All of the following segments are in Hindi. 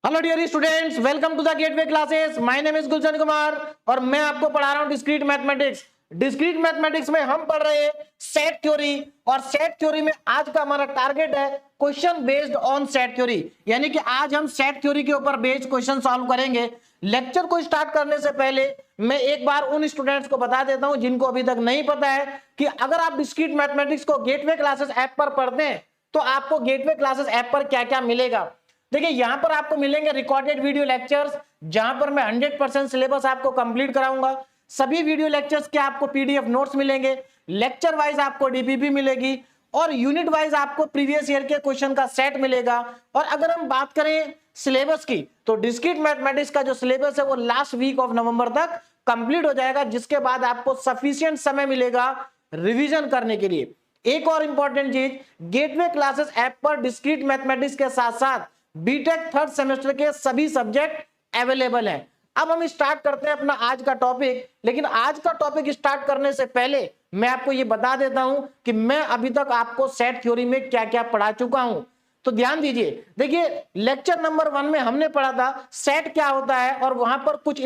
Hello dear students, welcome to the gateway classes. My name is Gulshan Kumar और मैं आपको पढ़ा रहा हूं डिस्क्रीट मैथमेटिक्स। डिस्क्रीट मैथमेटिक्स में हम पढ़ रहे हैं सेट थ्योरी, और सेट थ्योरी में आज का हमारा टारगेट है question based on set theory, यानी कि आज हम सेट थ्योरी के ऊपर बेस्ड क्वेश्चन सॉल्व करेंगे। लेक्चर को स्टार्ट करने से पहले मैं एक बार उन स्टूडेंट्स को बता देता हूं जिनको अभी तक नहीं पता है कि अगर आप डिस्क्रीट मैथमेटिक्स को गेटवे क्लासेस ऐप पर पढ़ते हैं तो आपको गेटवे क्लासेस ऐप पर क्या क्या मिलेगा। देखिए, यहां पर आपको मिलेंगे रिकॉर्डेड वीडियो लेक्चर्स, जहां पर मैं 100% सिलेबस आपको कंप्लीट कराऊंगा। सभी वीडियो लेक्चर्स के आपको पीडीएफ नोट्स मिलेंगे, लेक्चर वाइज आपको डीपीपी मिलेगी और यूनिट वाइज आपको प्रीवियस ईयर के क्वेश्चन का सेट मिलेगा। और अगर हम बात करें सिलेबस की तो डिस्क्रीट मैथमेटिक्स का जो सिलेबस है वो लास्ट वीक ऑफ नवंबर तक कंप्लीट हो जाएगा, जिसके बाद आपको सफिशिएंट समय मिलेगा रिवीजन करने के लिए। एक और इंपॉर्टेंट चीज, गेटवे क्लासेस ऐप पर डिस्क्रीट मैथमेटिक्स के साथ साथ बीटेक थर्ड सेमेस्टर के सभी सब्जेक्ट अवेलेबल हैं। अब हम स्टार्ट करते हैं अपना आज का टॉपिक, लेकिन आज का टॉपिक स्टार्ट करने से पहले मैं आपको यह बता देता हूं कि मैं अभी तक आपको सेट थ्योरी में क्या क्या पढ़ा चुका हूं। तो ध्यान दीजिए, देखिए लेक्चर नंबर 1 में हमने पढ़ा था सेट क्या होता है, और वहां पर कुछ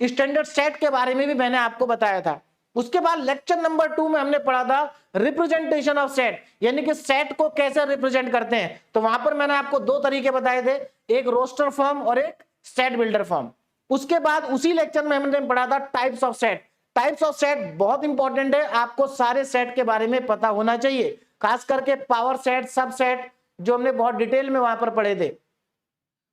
स्टैंडर्ड सेट के बारे में भी मैंने आपको बताया था। उसके बाद लेक्चर नंबर 2 में हमने पढ़ा था रिप्रेजेंटेशन ऑफ सेट, यानी कि सेट को कैसे रिप्रेजेंट करते हैं। तो वहां पर मैंने आपको दो तरीके बताए थे, एक रोस्टर फॉर्म और एक सेट बिल्डर फॉर्म। उसके बाद उसी लेक्चर में हमने पढ़ा था types of set. Types of set बहुत इंपॉर्टेंट है, आपको सारे सेट के बारे में पता होना चाहिए, खास करके पावर सेट, सब सेट, जो हमने बहुत डिटेल में वहां पर पढ़े थे।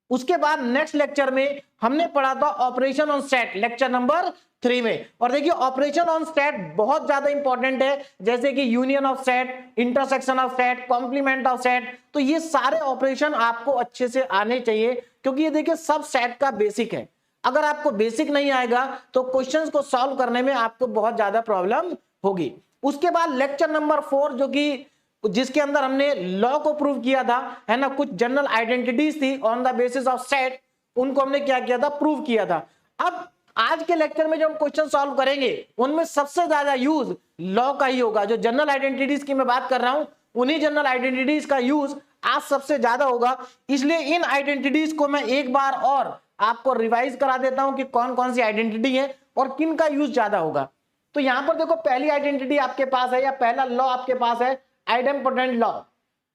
उसके बाद नेक्स्ट लेक्चर में हमने पढ़ा था operation on set, lecture number 3 में। और देखिए ऑपरेशन ऑन सेट बहुत ज्यादा इंपॉर्टेंट है, जैसे कि union of set, intersection of set, complement of set. तो ये सारे ऑपरेशन आपको अच्छे से आने चाहिए, क्योंकि ये देखिए सब सेट का बेसिक है। अगर आपको बेसिक नहीं आएगा तो क्वेश्चंस को सॉल्व करने में आपको बहुत ज्यादा प्रॉब्लम होगी। उसके बाद लेक्चर नंबर 4 जो कि जिसके अंदर हमने लॉ को प्रूव किया था, है ना, कुछ जनरल आइडेंटिटीज थी on the basis of set, उनको हमने क्या किया था, प्रूव किया था। अब आज के लेक्चर में जो हम क्वेश्चन सॉल्व करेंगे उनमें सबसे ज्यादा यूज लॉ का ही होगा। जो जनरल आइडेंटिटीज की मैं बात कर रहा हूं, उन्हीं जनरल आइडेंटिटीज का यूज आज सबसे ज्यादा होगा। इसलिए इन आइडेंटिटीज को मैं एक बार और आपको रिवाइज करा देता हूं कि कौन कौन सी आइडेंटिटी है और किन का यूज ज्यादा होगा। तो यहां पर देखो, पहली आइडेंटिटी आपके पास है, या पहला लॉ आपके पास है आइडेम्पोटेंट लॉ।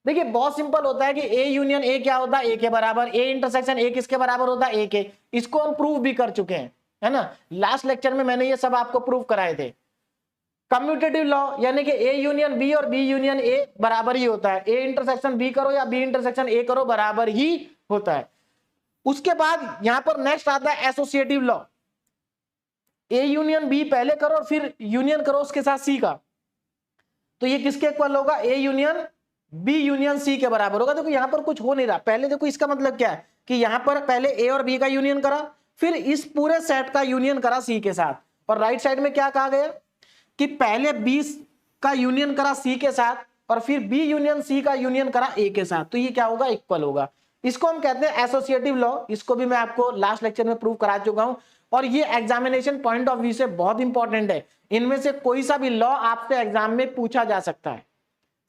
देखिए बहुत सिंपल होता है कि ए यूनियन ए क्या होता है, ए के बराबर, ए इंटरसेक्शन ए किसके बराबर होता है, ए के। इसको हम प्रूव भी कर चुके हैं, है ना, लास्ट लेक्चर में मैंने ये सब आपको प्रूव कराए थे। कम्यूटेटिव लॉ, यानी कि ए यूनियन बी और बी यूनियन ए बराबर ही होता है, ए इंटरसेक्शन बी करो या बी इंटरसेक्शन ए करो बराबर ही होता है। उसके बाद यहां पर नेक्स्ट आता है associative law. A union B पहले करो और फिर यूनियन करो उसके साथ सी का, तो ये किसके इक्वल होगा, A union B union C के बराबर होगा। देखो यहां पर कुछ हो नहीं रहा, पहले देखो इसका मतलब क्या है कि यहां पर पहले ए और बी का यूनियन करा, फिर इस पूरे सेट का यूनियन करा सी के साथ, और राइट साइड में क्या कहा गया कि पहले बी का यूनियन करा सी के साथ और फिर बी यूनियन सी का यूनियन करा ए के साथ, तो ये क्या होगा, इक्वल होगा। इसको हम कहते हैं एसोसिएटिव लॉ। इसको भी मैं आपको लास्ट लेक्चर में प्रूव करा चुका हूं, और ये एग्जामिनेशन पॉइंट ऑफ व्यू से बहुत इंपॉर्टेंट है। इनमें से कोई सा भी लॉ आपसे एग्जाम में पूछा जा सकता है।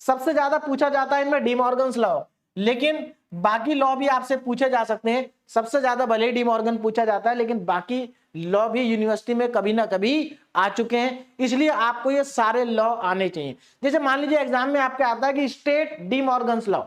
सबसे ज्यादा पूछा जाता है इनमें डिमॉर्गन्स लॉ, लेकिन बाकी लॉ भी आपसे पूछे जा सकते हैं। सबसे ज्यादा भले डिमॉर्गन पूछा जाता है, लेकिन बाकी लॉ भी यूनिवर्सिटी में कभी ना कभी आ चुके हैं, इसलिए आपको ये सारे लॉ आने चाहिए। जैसे मान लीजिए एग्जाम में आपके आता है कि स्टेट डिमॉर्गन्स लॉ,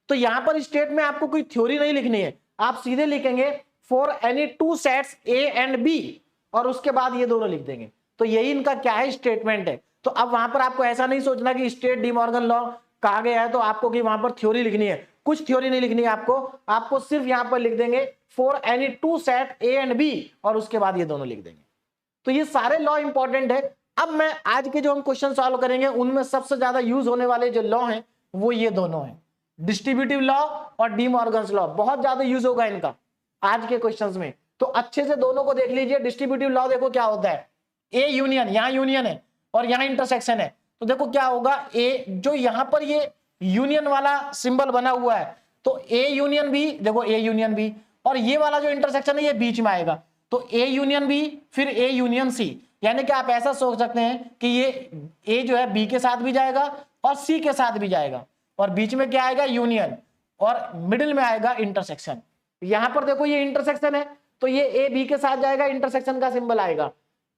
तो यहां पर स्टेट में आपको कोई थ्योरी नहीं लिखनी है, आप सीधे लिखेंगे for any two sets A and B, और उसके बाद ये दोनों लिख देंगे। तो यही इनका क्या है, स्टेटमेंट है। तो अब वहां पर आपको ऐसा नहीं सोचना कि स्टेट डिमॉर्गन लॉ कहा गया है तो आपको कि वहां पर थ्योरी लिखनी है, कुछ थ्योरी नहीं लिखनी है आपको सिर्फ यहां पर लिख देंगे for any two set A and B, और उसके बाद ये दोनों लिख देंगे। तो ये सारे लॉ इंपॉर्टेंट है। अब मैं आज के जो हम क्वेश्चन सॉल्व करेंगे उनमें सबसे ज्यादा यूज होने वाले जो लॉ हैं वो ये दोनों हैं, डिस्ट्रीब्यूटिव लॉ और डिमॉर्गन्स लॉ। बहुत ज्यादा यूज होगा इनका आज के क्वेश्चंस में, तो अच्छे से दोनों को देख लीजिए। डिस्ट्रीब्यूटिव लॉ देखो क्या होता है, ए यूनियन, यहां यूनियन है और यहां इंटरसेक्शन है, तो देखो क्या होगा, ए जो यहां पर ये यूनियन वाला सिंबल बना हुआ है, तो ए यूनियन बी, देखो ए यूनियन बी, और ये वाला जो इंटरसेक्शन है ये बीच में आएगा, तो ए यूनियन बी फिर ए यूनियन सी। यानी कि आप ऐसा सोच सकते हैं कि ये ए जो है बी के साथ भी जाएगा और सी के साथ भी जाएगा, और बीच में क्या आएगा, यूनियन, और मिडिल में आएगा इंटरसेक्शन। यहां पर देखो ये इंटरसेक्शन है, तो ये ए बी के साथ जाएगा, इंटरसेक्शन का सिंबल आएगा,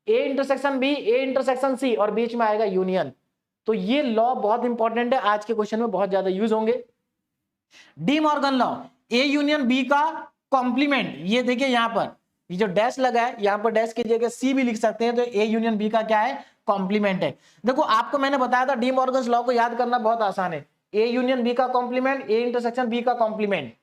A intersection B, A intersection C, और बीच में आएगा यूनियन। तो ये लॉ बहुत इंपॉर्टेंट है, आज के क्वेश्चन में बहुत ज्यादा यूज होंगे। De Morgan law, A union B का कॉम्प्लीमेंट, ये देखिए यहां पर ये जो डैश लगा है, यहां पर डैश की जगह सी भी लिख सकते हैं, तो ए यूनियन बी का क्या है, कॉम्प्लीमेंट है। देखो आपको मैंने बताया था डी मॉर्गन्स लॉ को याद करना बहुत आसान है, ए यूनियन बी का कॉम्प्लीमेंट, ए इंटरसेक्शन बी का कॉम्प्लीमेंट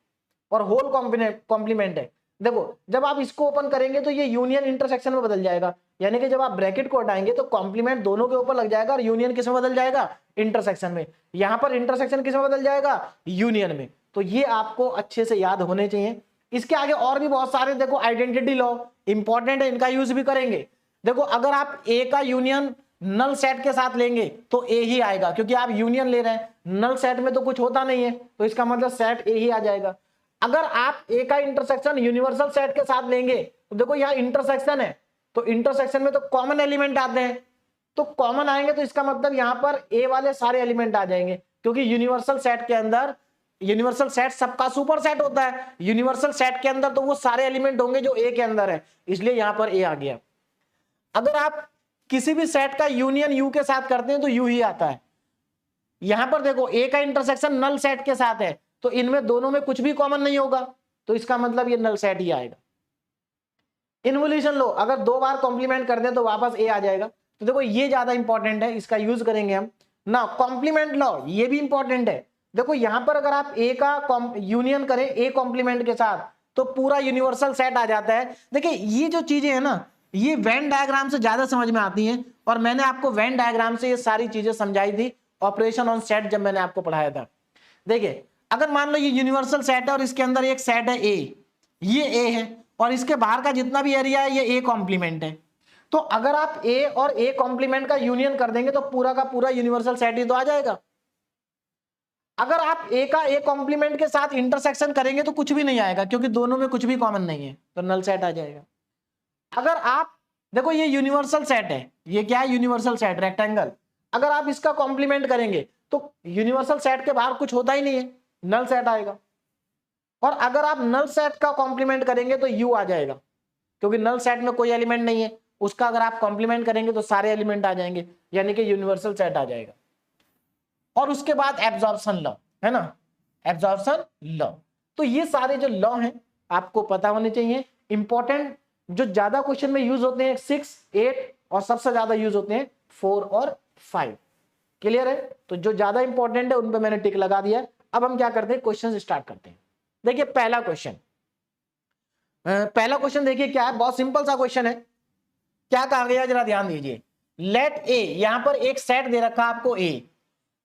और होल कॉम्प्लीमेंट है। देखो जब आप इसको ओपन करेंगे तो ये यूनियन इंटरसेक्शन में बदल जाएगा, यानी कि जब आप ब्रैकेट को हटाएंगे तो कॉम्प्लीमेंट दोनों के ऊपर लग जाएगा और यूनियन किस में बदल जाएगा, इंटरसेक्शन में। यहां पर इंटरसेक्शन किस में बदल जाएगा, यूनियन में। तो ये आपको अच्छे से याद होने चाहिए। इसके आगे और भी बहुत सारे देखो आइडेंटिटी लॉ इंपॉर्टेंट है, इनका यूज भी करेंगे। देखो अगर आप ए का यूनियन नल सेट के साथ लेंगे तो ए ही आएगा, क्योंकि आप यूनियन ले रहे हैं, नल सेट में तो कुछ होता नहीं है, तो इसका मतलब सेट ए ही आ जाएगा। अगर आप ए का इंटरसेक्शन यूनिवर्सल सेट के साथ लेंगे तो देखो यहाँ इंटरसेक्शन है, तो इंटरसेक्शन में तो कॉमन एलिमेंट आते हैं, तो कॉमन आएंगे तो इसका मतलब यहाँ पर ए वाले सारे एलिमेंट आ जाएंगे, क्योंकि यूनिवर्सल सेट के अंदर, यूनिवर्सल सेट सबका सुपर सेट होता है, यूनिवर्सल सेट के अंदर तो वो सारे एलिमेंट होंगे जो ए के अंदर है, इसलिए यहां पर ए आ गया। अगर आप किसी भी सेट का यूनियन यू के साथ करते हैं तो यू ही आता है। यहां पर देखो ए का इंटरसेक्शन नल सेट के साथ है, तो इनमें दोनों में कुछ भी कॉमन नहीं होगा, तो इसका मतलब ये नल सेट ही आएगा। इन्वोल्यूशन लो, अगर दो बार कॉम्प्लीमेंट कर दें तो वापस ए आ जाएगा, तो देखो ये ज्यादा इंपॉर्टेंट है, इसका यूज करेंगे हम ना। कॉम्प्लीमेंट लॉ ये भी इंपॉर्टेंट है। देखो यहां पर अगर आप ए का यूनियन करें ए कॉम्प्लीमेंट के साथ तो पूरा यूनिवर्सल सेट आ जाता है। देखिए ये जो चीजें है ना, ये वेन डायग्राम से ज्यादा समझ में आती हैं, और मैंने आपको वेन डायग्राम से ये सारी चीजें समझाई थी ऑपरेशन ऑन सेट जब मैंने आपको पढ़ाया था। देखिए अगर मान लो ये यूनिवर्सल सेट है और इसके अंदर एक सेट है ए, ये ए है और इसके बाहर का जितना भी एरिया है ये ए कॉम्प्लीमेंट है, तो अगर आप ए और ए कॉम्प्लीमेंट का यूनियन कर देंगे तो पूरा का पूरा यूनिवर्सल सेट ही तो आ जाएगा। अगर आप ए का ए कॉम्प्लीमेंट के साथ इंटरसेक्शन करेंगे तो कुछ भी नहीं आएगा, क्योंकि दोनों में कुछ भी कॉमन नहीं है, तो नल सेट आ जाएगा। अगर आप देखो ये यूनिवर्सल सेट है, ये क्या है, यूनिवर्सल सेट रेक्टेंगल, अगर आप इसका कॉम्प्लीमेंट करेंगे तो यूनिवर्सल सेट के बाहर कुछ होता ही नहीं है, नल सेट आएगा। और अगर आप नल सेट का कॉम्प्लीमेंट करेंगे तो यू आ जाएगा, क्योंकि नल सेट में कोई एलिमेंट नहीं है, उसका अगर आप कॉम्प्लीमेंट करेंगे तो सारे एलिमेंट आ जाएंगे, यानी कि यूनिवर्सल सेट आ जाएगा। और उसके बाद एब्जॉर्प्शन लॉ है ना, एब्जॉर्प्शन लॉ। तो ये सारे जो लॉ हैं आपको पता होने चाहिए, इंपॉर्टेंट जो ज्यादा क्वेश्चन में यूज होते हैं 6, 8 और सबसे ज्यादा यूज होते हैं 4 और 5। क्लियर है? तो जो ज्यादा इंपॉर्टेंट है उन पे मैंने टिक लगा दिया। अब हम क्या करते हैं, क्वेश्चन स्टार्ट करते हैं। देखिए पहला क्वेश्चन देखिए क्या है, बहुत सिंपल सा क्वेश्चन है। क्या कहा गया जरा ध्यान दीजिए। लेट ए, यहां पर एक सेट दे रखा आपको ए,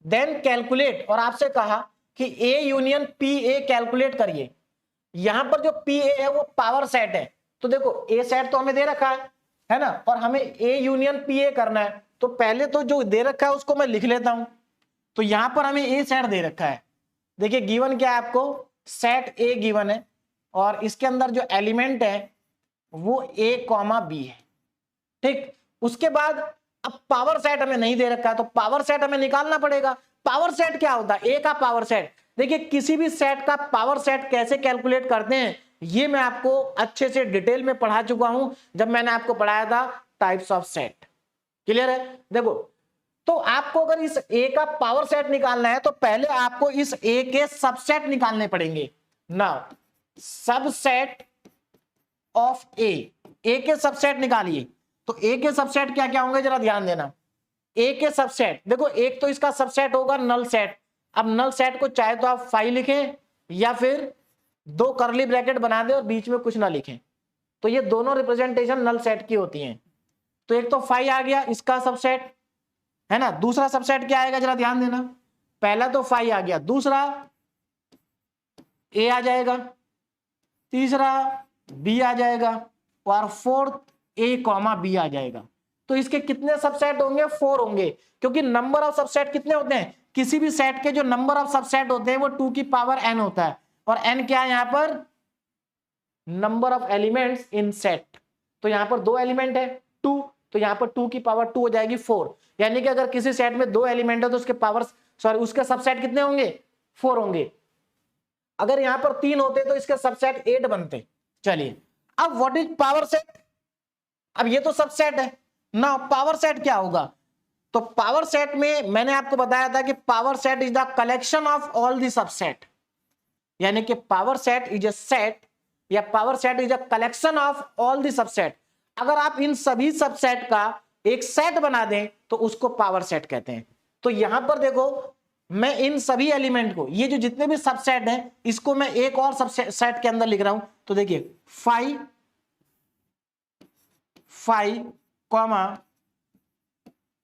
देन कैलकुलेट, और आपसे कहा कि A union P A calculate करिए। यहां पर जो पी ए है वो पावर सेट है, तो देखो ए सेट तो हमें दे रखा है ना, और हमें ए यूनियन पी ए करना है, तो पहले तो जो दे रखा है उसको मैं लिख लेता हूं। तो यहां पर हमें ए सेट दे रखा है, देखिए गिवन क्या है आपको, सेट ए गिवन है, और इसके अंदर जो एलिमेंट है वो ए कॉमा बी है, ठीक। उसके बाद अब पावर सेट हमें नहीं दे रखा है, तो पावर सेट हमें निकालना पड़ेगा। पावर सेट क्या होता है, ए का पावर सेट। देखिए किसी भी सेट का पावर सेट कैसे कैलकुलेट करते हैं ये मैं आपको अच्छे से डिटेल में पढ़ा चुका हूं जब मैंने आपको पढ़ाया था टाइप्स ऑफ सेट। क्लियर है? देखो तो आपको अगर इस ए का पावर सेट निकालना है तो पहले आपको इस ए के सबसेट निकालने पड़ेंगे। नाउ सबसेट ऑफ ए के सबसेट निकालिए। तो ए के सबसेट क्या क्या होंगे जरा ध्यान देना। ए के सबसेट देखो, एक तो इसका सबसेट होगा नल सेट। अब नल सेट को चाहे तो आप 5 लिखें या फिर 2 कर्ली ब्रैकेट बना दे और बीच में कुछ ना लिखें, तो ये दोनों रिप्रेजेंटेशन नल सेट की होती हैं। तो एक तो 5 आ गया इसका सबसेट है ना। दूसरा सबसेट क्या आएगा जरा ध्यान देना। पहला तो 5 आ गया, दूसरा ए आ जाएगा, तीसरा बी आ जाएगा, और फोर्थ ए कॉमा बी आ जाएगा। तो इसके कितने सबसेट होंगे? 4 होंगे, क्योंकि नंबर ऑफ सबसेट कितने होते हैं, किसी भी सेट के जो नंबर ऑफ सबसेट होते हैं वो 2 की पावर n होता है, और n क्या है यहां पर, number of elements in set. तो यहां पर 2 एलिमेंट है 2, तो यहां पर 2 की पावर 2 हो जाएगी 4। यानी कि अगर किसी सेट में 2 एलिमेंट है तो उसके पावर उसके सबसेट कितने होंगे? 4 होंगे। अगर यहां पर 3 होते तो इसके सबसेट 8 बनते। चलिए अब व्हाट इज पावर सेट, अब ये तो सबसेट है ना, पावर सेट क्या होगा? तो पावर सेट में मैंने आपको बताया था कि power set is the collection of all the subset, यानी कि power set is a set या power set is a collection of all the subset. अगर आप इन सभी सबसेट का एक सेट बना दें तो उसको पावर सेट कहते हैं। तो यहां पर देखो मैं इन सभी एलिमेंट को, ये जो जितने भी सबसेट हैं, इसको मैं एक और सबसेट के अंदर लिख रहा हूं। तो देखिए 5 कॉमा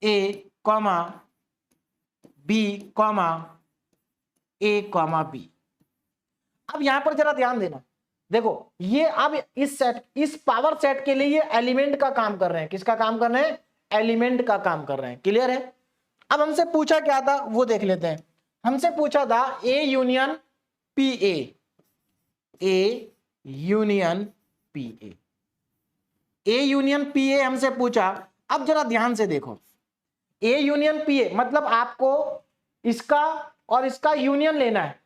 ए कॉमा बी कॉमा ए कॉमा बी। अब यहां पर जरा ध्यान देना, देखो ये अब इस सेट, इस पावर सेट के लिए ये एलिमेंट का काम कर रहे हैं। किसका काम कर रहे हैं? एलिमेंट का काम कर रहे हैं। क्लियर है? अब हमसे पूछा क्या था वो देख लेते हैं। हमसे पूछा था A union P A union P A union P A हमसे पूछा। अब जरा ध्यान से देखो, ए यूनियन पी ए मतलब आपको इसका और इसका यूनियन लेना है।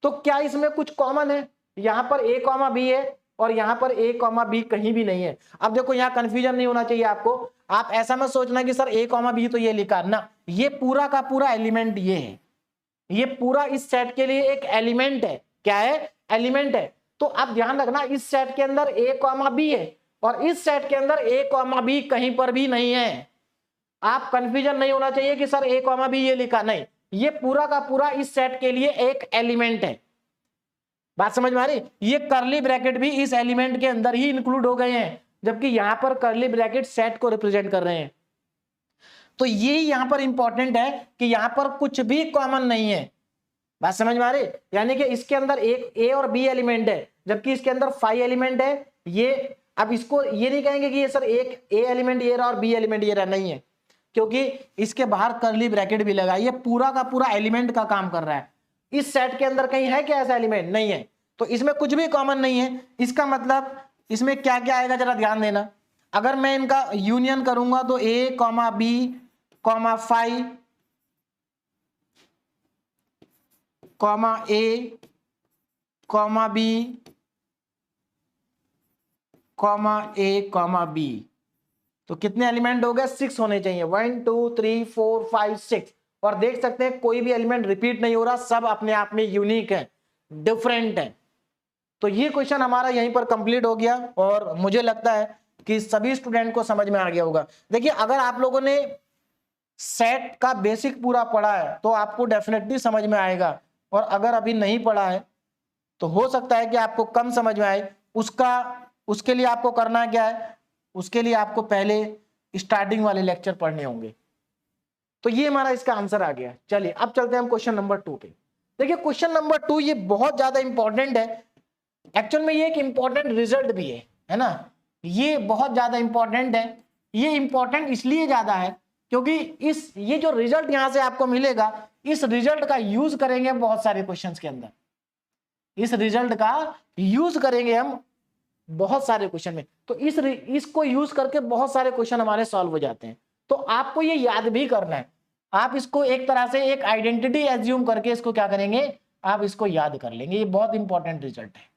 तो क्या इसमें कुछ कॉमन है? यहां पर ए कॉमा बी है और यहां पर ए कॉमा बी कहीं भी नहीं है। अब देखो यहां कंफ्यूजन नहीं होना चाहिए आपको, आप ऐसा मत सोचना कि सर ए कॉमा बी तो ये लिखा ना, ये पूरा का पूरा एलिमेंट ये है, ये पूरा इस सेट के लिए एक एलिमेंट है। क्या है? एलिमेंट है। तो आप ध्यान रखना इस सेट के अंदर ए कॉमा बी है और इस सेट के अंदर ए कॉमा बी कहीं पर भी नहीं है। आप कंफ्यूजन नहीं होना चाहिए कि सर ए कॉमा बी ये लिखा, नहीं, ये पूरा का पूरा इस सेट के लिए एक एलिमेंट है। बात समझ में आ रही? ये कर्ली ब्रैकेट भी इस एलिमेंट के अंदर ही इंक्लूड हो गए हैं, जबकि यहां पर कर्ली ब्रैकेट सेट को रिप्रेजेंट कर रहे हैं। तो ये यहां पर इंपॉर्टेंट है कि यहां पर कुछ भी कॉमन नहीं है। बात समझ में आ रही? यानी कि इसके अंदर एक ए और बी एलिमेंट है, जबकि इसके अंदर 5 एलिमेंट है। ये अब इसको ये नहीं कहेंगे कि ये सर एक ए एलिमेंट ये रहा और बी एलिमेंट ये रहा, नहीं है, क्योंकि इसके बाहर कर्ली ब्रैकेट भी लगा। ये पूरा का पूरा एलिमेंट का काम कर रहा है। इस सेट के अंदर कहीं है क्या ऐसा एलिमेंट? नहीं है। तो इसमें कुछ भी कॉमन नहीं है। इसका मतलब इसमें क्या क्या आएगा जरा ध्यान देना। अगर मैं इनका यूनियन करूंगा तो ए कॉमा बी कॉमा 5 कॉमा ए कॉमा बी कॉमा ए कॉमा बी, तो कितने एलिमेंट हो गए? 6 होने चाहिए। 1 2 3 4 5 6। और देख सकते हैं कोई भी एलिमेंट रिपीट नहीं हो रहा, सब अपने आप में यूनिक है, डिफरेंट है। तो ये क्वेश्चन हमारा यहीं पर कंप्लीट हो गया और मुझे लगता है कि सभी स्टूडेंट को समझ में आ गया होगा। देखिए अगर आप लोगों ने सेट का बेसिक पूरा पढ़ा है तो आपको डेफिनेटली समझ में आएगा, और अगर अभी नहीं पढ़ा है तो हो सकता है कि आपको कम समझ में आए। उसके लिए आपको करना क्या है? उसके लिए आपको पहले स्टार्टिंग वाले लेक्चर पढ़ने होंगे। तो ये हमारा इसका आंसर आ गया। चलिए अब चलते हैं हम क्वेश्चन नंबर 2 पे। देखिए क्वेश्चन नंबर 2 ये बहुत ज्यादा इंपॉर्टेंट है। एक्चुअल में ये एक इंपॉर्टेंट रिजल्ट भी है ना, ये बहुत ज्यादा इंपॉर्टेंट है। ये इंपॉर्टेंट इसलिए ज्यादा है क्योंकि ये जो रिजल्ट यहां से आपको मिलेगा, इस रिजल्ट का यूज करेंगे बहुत सारे क्वेश्चंस के अंदर। इस रिजल्ट का यूज करेंगे हम बहुत सारे क्वेश्चन में। तो इसको यूज करके बहुत सारे क्वेश्चन हमारे सॉल्व हो जाते हैं। तो आपको ये याद भी करना है। आप इसको एक तरह से एक आइडेंटिटी एज्यूम करके इसको क्या करेंगे? आप इसको याद कर लेंगे। ये बहुत इंपॉर्टेंट रिजल्ट है।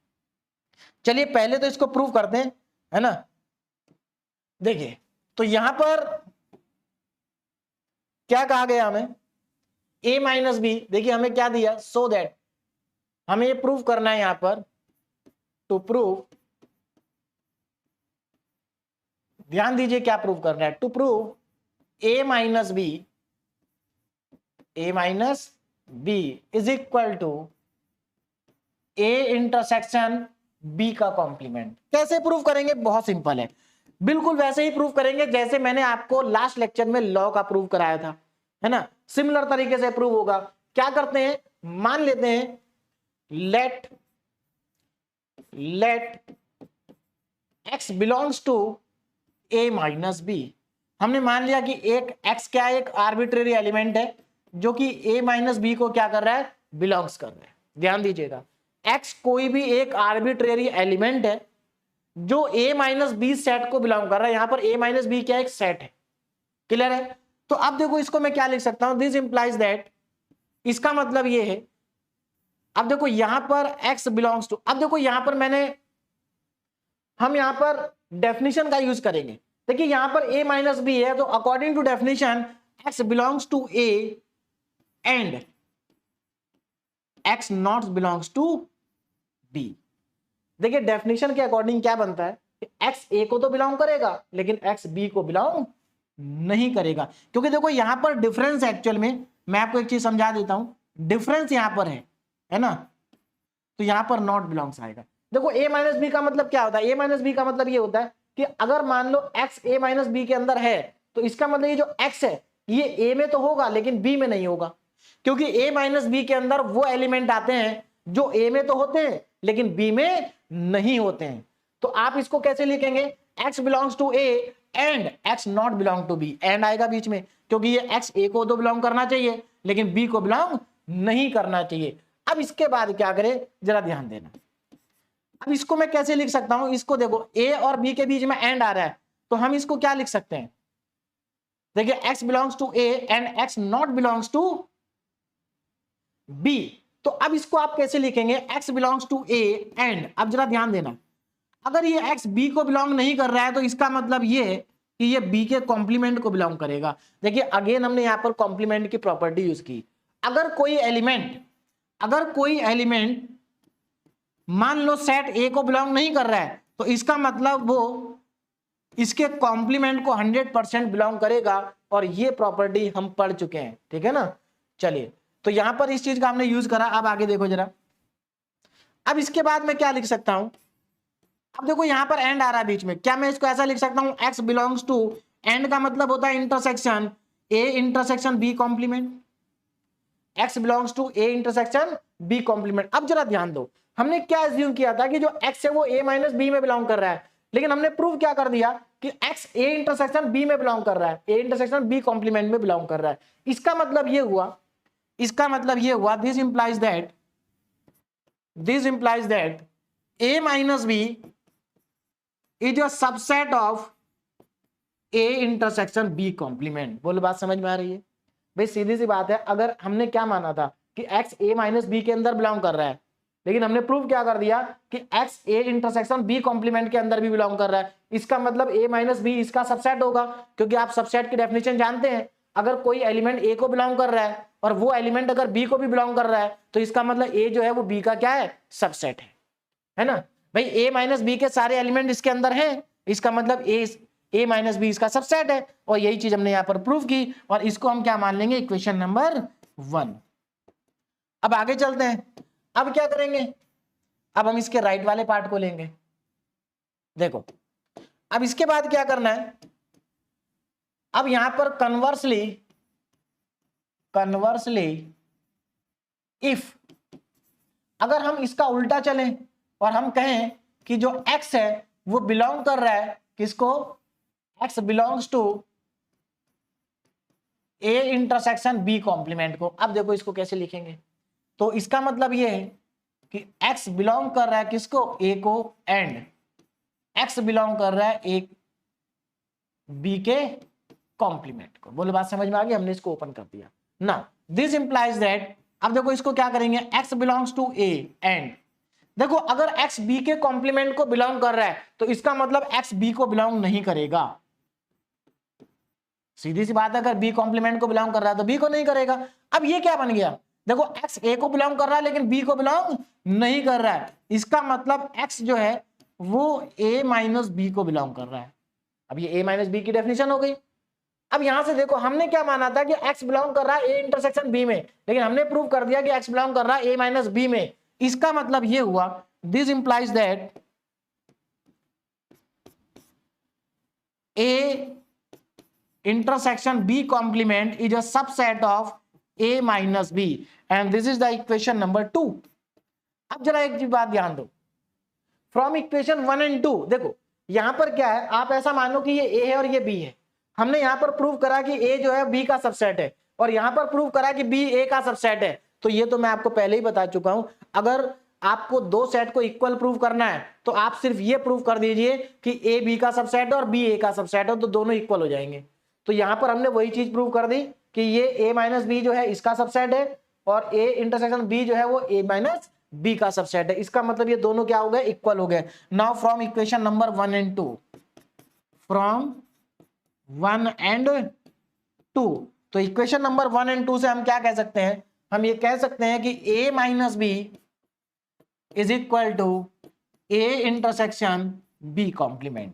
चलिए पहले तो इसको प्रूव करते हैं, है ना। देखिए तो यहां पर क्या कहा गया हमें? a minus B. देखिए हमें क्या दिया? सो दैट हमें ये प्रूव करना है यहां पर, टू प्रूव, ध्यान दीजिए क्या प्रूव करना है। To prove a minus B is equal to a intersection b का कॉम्प्लीमेंट। कैसे प्रूव करेंगे? बहुत सिंपल है, बिल्कुल वैसे ही प्रूव करेंगे जैसे मैंने आपको लास्ट लेक्चर में लॉ का प्रूव कराया था, है ना। सिमिलर तरीके से प्रूव होगा। क्या करते हैं? मान लेते हैं let x belongs to a minus B. हमने मान लिया कि एक x क्या है? एक आर्बिट्रेरी एलिमेंट है जो कि a माइनस बी को क्या कर रहा है? बिलोंग्स कर रहा है। ध्यान दीजिएगा, x कोई भी एक आर्बिट्रेरी एलिमेंट है जो a माइनस बी सेट को बिलोंग कर रहा है। यहां पर a माइनस बी क्या? एक सेट है। क्लियर है? तो अब देखो इसको मैं क्या लिख सकता हूं? दिस इंप्लाइज दैट, इसका मतलब ये है अब देखो यहां पर x बिलोंग्स टू, अब देखो यहां पर हम यहां पर डेफिनेशन का यूज करेंगे। देखिए यहां पर a माइनस बी है, तो according to definition x belongs to a and x not belongs to b। देखिए डेफिनेशन के अकॉर्डिंग क्या बनता है कि x a को तो बिलोंग करेगा लेकिन x b को बिलोंग नहीं करेगा, क्योंकि देखो यहां पर डिफरेंस एक्चुअल में, मैं आपको एक चीज समझा देता हूं, डिफरेंस यहां पर है ना, तो यहां पर नॉट बिलोंग्स आएगा। देखो a माइनस बी का मतलब क्या होता है, a माइनस बी का मतलब ये होता है कि अगर मान लो x a माइनस बी के अंदर है तो इसका मतलब ये जो x है ये a में तो होगा लेकिन b में नहीं होगा, क्योंकि a माइनस बी के अंदर वो एलिमेंट आते हैं जो a में तो होते हैं लेकिन b में नहीं होते हैं। तो आप इसको कैसे लिखेंगे, x belongs to a and x not belong to b, and आएगा बीच में, क्योंकि ये x a को तो बिलोंग करना चाहिए लेकिन b को बिलोंग नहीं करना चाहिए। अब इसके बाद क्या करें जरा ध्यान देना, अब इसको मैं कैसे लिख सकता हूं, इसको देखो a और b के बीच में एंड आ रहा है तो हम इसको क्या लिख सकते हैं, देखिए x belongs to a and x not belongs to b। तो अब इसको आप कैसे लिखेंगे, x belongs to a and, अब जरा ध्यान देना, अगर ये x b को बिलोंग नहीं कर रहा है तो इसका मतलब ये है कि ये b के कॉम्प्लीमेंट को बिलोंग करेगा। देखिए अगेन हमने यहां पर कॉम्प्लीमेंट की प्रॉपर्टी यूज की, अगर कोई एलिमेंट मान लो सेट a को बिलोंग नहीं कर रहा है तो इसका मतलब वो इसके कॉम्प्लीमेंट को 100% बिलोंग करेगा, और ये प्रॉपर्टी हम पढ़ चुके हैं, ठीक है ना। चलिए तो यहां पर इस चीज का हमने यूज करा, अब आगे देखो जरा, अब इसके बाद मैं क्या लिख सकता हूं, अब देखो यहां पर एंड आ रहा है बीच में, क्या मैं इसको ऐसा लिख सकता हूं, x बिलोंग्स टू, एंड का मतलब होता है intersection a intersection b complement, x belongs to a intersection b complement. अब जरा ध्यान दो, हमने क्या एज्यूम किया था कि जो x है वो a माइनस बी में बिलोंग कर रहा है, लेकिन हमने प्रूव क्या कर दिया कि x a इंटरसेक्शन b में बिलोंग कर रहा है, a इंटरसेक्शन b कॉम्प्लीमेंट में बिलोंग कर रहा है। इसका मतलब ये हुआ this implies that a minus b is a subset of a intersection b complement. बोलो बात समझ में आ रही है भाई, सीधी सी बात है, अगर हमने क्या माना था कि x a माइनस बी के अंदर बिलोंग कर रहा है, लेकिन हमने प्रूव क्या कर दिया कि x a intersection b complement के अंदर भी बिलोंग कर रहा है, इसका मतलब a माइनस बी इसका सबसेट होगा, क्योंकि आप सबसेट की डेफिनेशन जानते हैं, अगर कोई एलिमेंट a को बिलोंग कर रहा है और वो एलिमेंट अगर b को भी बिलोंग कर रहा है तो इसका मतलब a जो है वो b का क्या है, सबसेट है ना भाई। a माइनस बी के सारे एलिमेंट इसके अंदर हैं, इसका मतलब a माइनस बी इसका सबसेट है, और यही चीज हमने यहां पर प्रूव की, और इसको हम क्या मान लेंगे, इक्वेशन नंबर 1। अब आगे चलते हैं, अब क्या करेंगे, अब हम इसके राइट वाले पार्ट को लेंगे। देखो अब इसके बाद क्या करना है, अब यहां पर कन्वर्सली इफ अगर हम इसका उल्टा चलें और हम कहें कि जो x है वो बिलोंग कर रहा है किसको, x belongs to a intersection b complement को। अब देखो इसको कैसे लिखेंगे, तो इसका मतलब ये है कि x बिलोंग कर रहा है किसको, a को, एंड x बिलोंग कर रहा है a b के कॉम्प्लीमेंट को। बोलो बात समझ में आ गई, हमने इसको ओपन कर दिया ना, दिस इंप्लाइज दैट, अब देखो इसको क्या करेंगे, x belongs to a and, देखो अगर x b के कॉम्प्लीमेंट को बिलोंग कर रहा है तो इसका मतलब x b को बिलोंग नहीं करेगा, सीधी सी बात है, अगर b कॉम्प्लीमेंट को बिलोंग कर रहा है तो b को नहीं करेगा। अब ये क्या बन गया, देखो x a को बिलोंग कर रहा है लेकिन b को बिलोंग नहीं कर रहा है, इसका मतलब x जो है वो a माइनस बी को बिलोंग कर रहा है। अब ये a माइनस बी की डेफिनेशन हो गई। अब यहां से देखो हमने क्या माना था कि x बिलोंग कर रहा है a इंटरसेक्शन b में, लेकिन हमने प्रूव कर दिया कि x बिलोंग कर रहा है a माइनस बी में, इसका मतलब ये हुआ this implies that a intersection b complement is a subset of a minus b and this is the equation number 2। अब जरा एक बात ध्यान दो, फ्रॉम इक्वेशन 1 एंड 2, देखो यहां पर क्या है, आप ऐसा मानो कि ये a है और ये b है, हमने यहां पर प्रूव करा कि a जो है b का सबसेट है, और यहां पर प्रूव करा कि b a का सबसेट है। तो ये तो मैं आपको पहले ही बता चुका हूं, अगर आपको दो सेट को इक्वल प्रूव करना है तो आप सिर्फ ये प्रूव कर दीजिए कि a b का सबसेट है और b a का सबसेट है, तो दोनों इक्वल हो जाएंगे। तो यहां पर हमने वही चीज प्रूव कर दी कि ये a माइनस बी जो है इसका सबसेट है और ए इंटरसेक्शन बी जो है वो ए माइनस बी का सबसेट है। इसका मतलब ये दोनों क्या हो गए, इक्वल हो गए। Now from equation number 1 and 2, from 1 and 2, तो इक्वेशन नंबर 1 एंड 2 से हम क्या कह सकते हैं, हम ये कह सकते हैं कि a minus B is equal to a intersection b complement.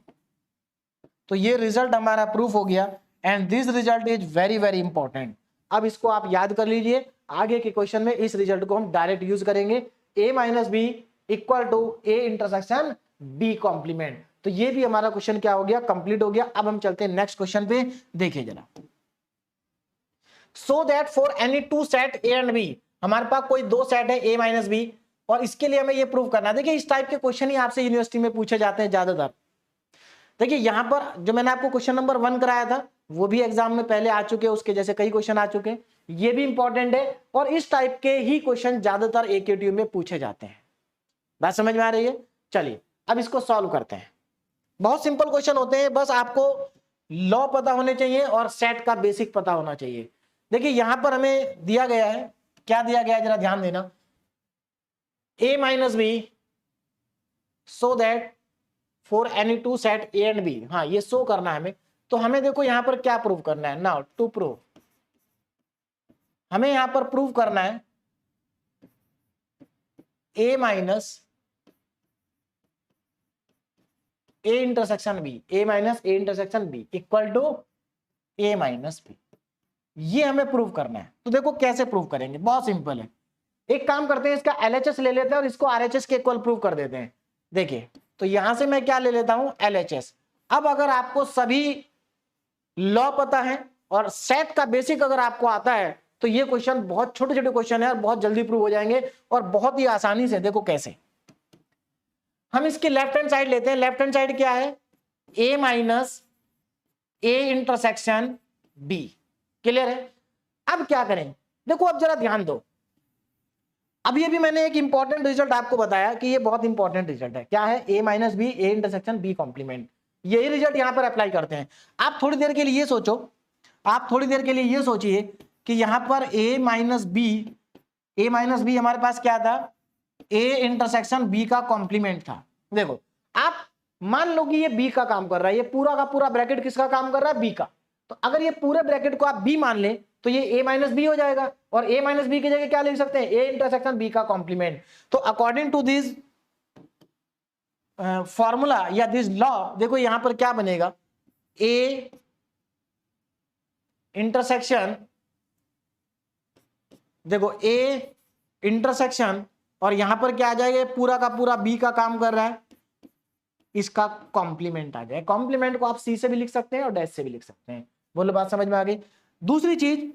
तो ये रिजल्ट हमारा प्रूफ हो गया and this result is very very important. अब इसको आप याद कर लीजिए, आगे के क्वेश्चन में इस रिजल्ट को हम डायरेक्ट यूज करेंगे, a minus B equal to a intersection b complement. तो ये भी हमारा क्वेश्चन क्या हो गया, कंप्लीट हो गया। अब हम चलते हैं नेक्स्ट क्वेश्चन पे, देखिए जरा। सो that for any two set a and b, हमारे पास कोई दो सेट है a माइनस बी, और इसके लिए हमें ये प्रूव करना है। देखिए इस टाइप के क्वेश्चन ही आपसे यूनिवर्सिटी में पूछे जाते हैं ज्यादातर। देखिए यहां पर जो मैंने आपको क्वेश्चन नंबर 1 कराया था वो भी एग्जाम में पहले आ चुके हैं, उसके जैसे कई क्वेश्चन आ चुके हैं, ये भी इंपॉर्टेंट है, और इस टाइप के ही क्वेश्चन ज्यादातर AQT में पूछे जाते हैं। बात समझ में आ रही है? चलिए अब इसको सॉल्व करते हैं। बहुत सिंपल क्वेश्चन होते हैं, बस आपको लॉ पता होने चाहिए और सेट का बेसिक पता होना चाहिए। देखिए यहां पर हमें दिया गया है, क्या दिया गया है जरा ध्यान देना, a minus B so that for any two set a and b। हाँ ये शो करना है हमें, तो हमें देखो यहां पर क्या प्रूव करना है। नाउ टू प्रूव, हमें यहां पर प्रूव करना है a minus a intersection b, a minus a intersection b equal to a minus b, ये हमें प्रूव करना है। तो देखो कैसे प्रूव करेंगे, बहुत सिंपल है। एक काम करते हैं, इसका LHS ले लेते हैं और इसको RHS के इक्वल प्रूव कर देते हैं। देखिए तो यहां से मैं क्या ले लेता हूं, LHS। अब अगर आपको सभी लॉ पता है और सेट का बेसिक अगर आपको आता है तो ये क्वेश्चन बहुत छोटे छोटे क्वेश्चन है और बहुत जल्दी प्रूव हो जाएंगे और बहुत ही आसानी से। देखो कैसे, हम इसकी लेफ्ट हैंड साइड लेते हैं। लेफ्ट हैंड साइड क्या है, a minus a intersection b, clear है? अब क्या करें, देखो अब जरा ध्यान दो, अब ये भी मैंने एक इंपॉर्टेंट रिजल्ट आपको बताया कि ये बहुत इंपॉर्टेंट रिजल्ट है। क्या है, a minus B a intersection b complement, यही रिजल्ट यहां पर अप्लाई करते हैं। आप थोड़ी देर के लिए ये सोचो, आप थोड़ी देर के लिए ये सोचिए कि यहां पर a माइनस बी हमारे पास क्या था, a इंटरसेक्शन b का कॉम्प्लीमेंट था। देखो आप मान लो कि ये b का काम कर रहा है, ये पूरा का पूरा ब्रैकेट किसका काम कर रहा है, b का। तो अगर ये पूरे ब्रैकेट को आप b मान ले तो ये a माइनस बी हो जाएगा, और a माइनस बी की जगह क्या लिख सकते हैं, a इंटरसेक्शन b का कॉम्प्लीमेंट। तो अकॉर्डिंग टू दिस फॉर्मूला या दिस लॉ, देखो यहां पर क्या बनेगा, a इंटरसेक्शन, देखो a इंटरसेक्शन, और यहां पर क्या आ जाएगा, पूरा का पूरा b का काम कर रहा है, इसका कॉम्प्लीमेंट आ जाए। कॉम्प्लीमेंट को आप c से भी लिख सकते हैं और डैश से भी लिख सकते हैं। बोलो बात समझ में आ गई? दूसरी चीज,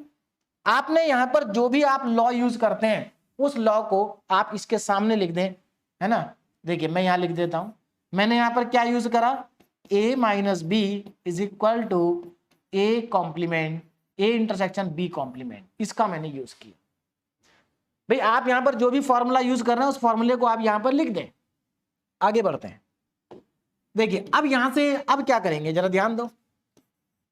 आपने यहां पर जो भी आप लॉ यूज करते हैं उस लॉ को आप इसके सामने लिख दें, है ना। देखिए मैं यहां लिख देता हूं, मैंने यहां पर क्या यूज करा, a minus B is equal to a complement a intersection b complement, इसका मैंने यूज किया। भाई आप यहां पर जो भी फॉर्मूला यूज कर रहे हैं उस फॉर्मूले को आप यहां पर लिख दें। आगे बढ़ते हैं, देखिए अब यहां से अब क्या करेंगे, जरा ध्यान दो,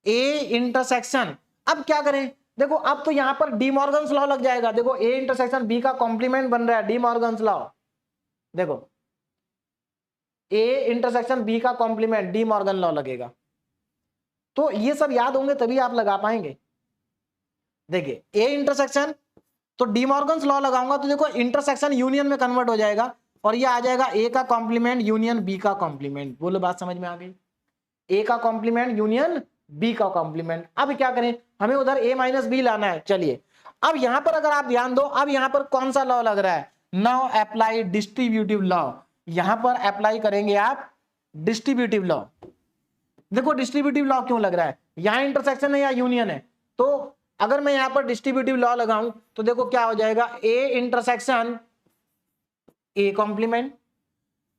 a इंटरसेक्शन, अब क्या करें, देखो अब तो यहां पर डी मॉर्गन्स लॉ लग जाएगा। देखो a इंटरसेक्शन b का कॉम्प्लीमेंट बन रहा है, डी मॉर्गन्स लॉ। देखो a इंटरसेक्शन b का कॉम्प्लीमेंट, डी मॉर्गन लॉ लगेगा। तो ये सब याद होंगे तभी आप लगा पाएंगे। देखिए a इंटरसेक्शन, तो डी मॉर्गन्स लॉ लगाऊंगा तो देखो इंटरसेक्शन यूनियन में कन्वर्ट हो जाएगा, और ये आ जाएगा a का कॉम्प्लीमेंट यूनियन b का कॉम्प्लीमेंट। बोलो बात समझ में आ गई, a का कॉम्प्लीमेंट यूनियन b का कॉम्प्लीमेंट। अब क्या करें, हमें उधर a माइनस बी लाना है। चलिए अब यहां पर अगर आप ध्यान दो, अब यहां पर कौन सा लॉ लग रहा है, नाउ अप्लाई डिस्ट्रीब्यूटिव लॉ। यहां पर अप्लाई करेंगे आप डिस्ट्रीब्यूटिव लॉ। देखो डिस्ट्रीब्यूटिव लॉ क्यों लग रहा है, यहां इंटरसेक्शन है या यूनियन है, तो अगर मैं यहां पर डिस्ट्रीब्यूटिव लॉ लगाऊं तो देखो क्या हो जाएगा, a इंटरसेक्शन a कॉम्प्लीमेंट,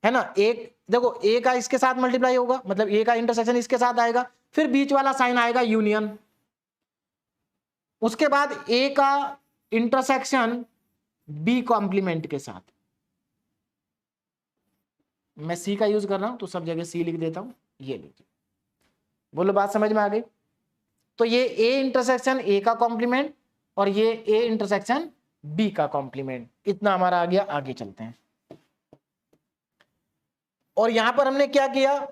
है ना। एक देखो a का इसके साथ मल्टीप्लाई होगा, मतलब a का इंटरसेक्शन इसके साथ आएगा, फिर बीच वाला साइन आएगा यूनियन, उसके बाद a का इंटरसेक्शन b कॉम्प्लीमेंट के साथ। मैं c का यूज कर रहा हूं तो सब जगह c लिख देता हूं, ये लीजिए। बोलो बात समझ में आ गई? तो ये a इंटरसेक्शन a का कॉम्प्लीमेंट और ये a इंटरसेक्शन बी का कॉम्प्लीमेंट। इतना हमारा आ गया। आगे चलते हैं। और यहां पर हमने क्या किया,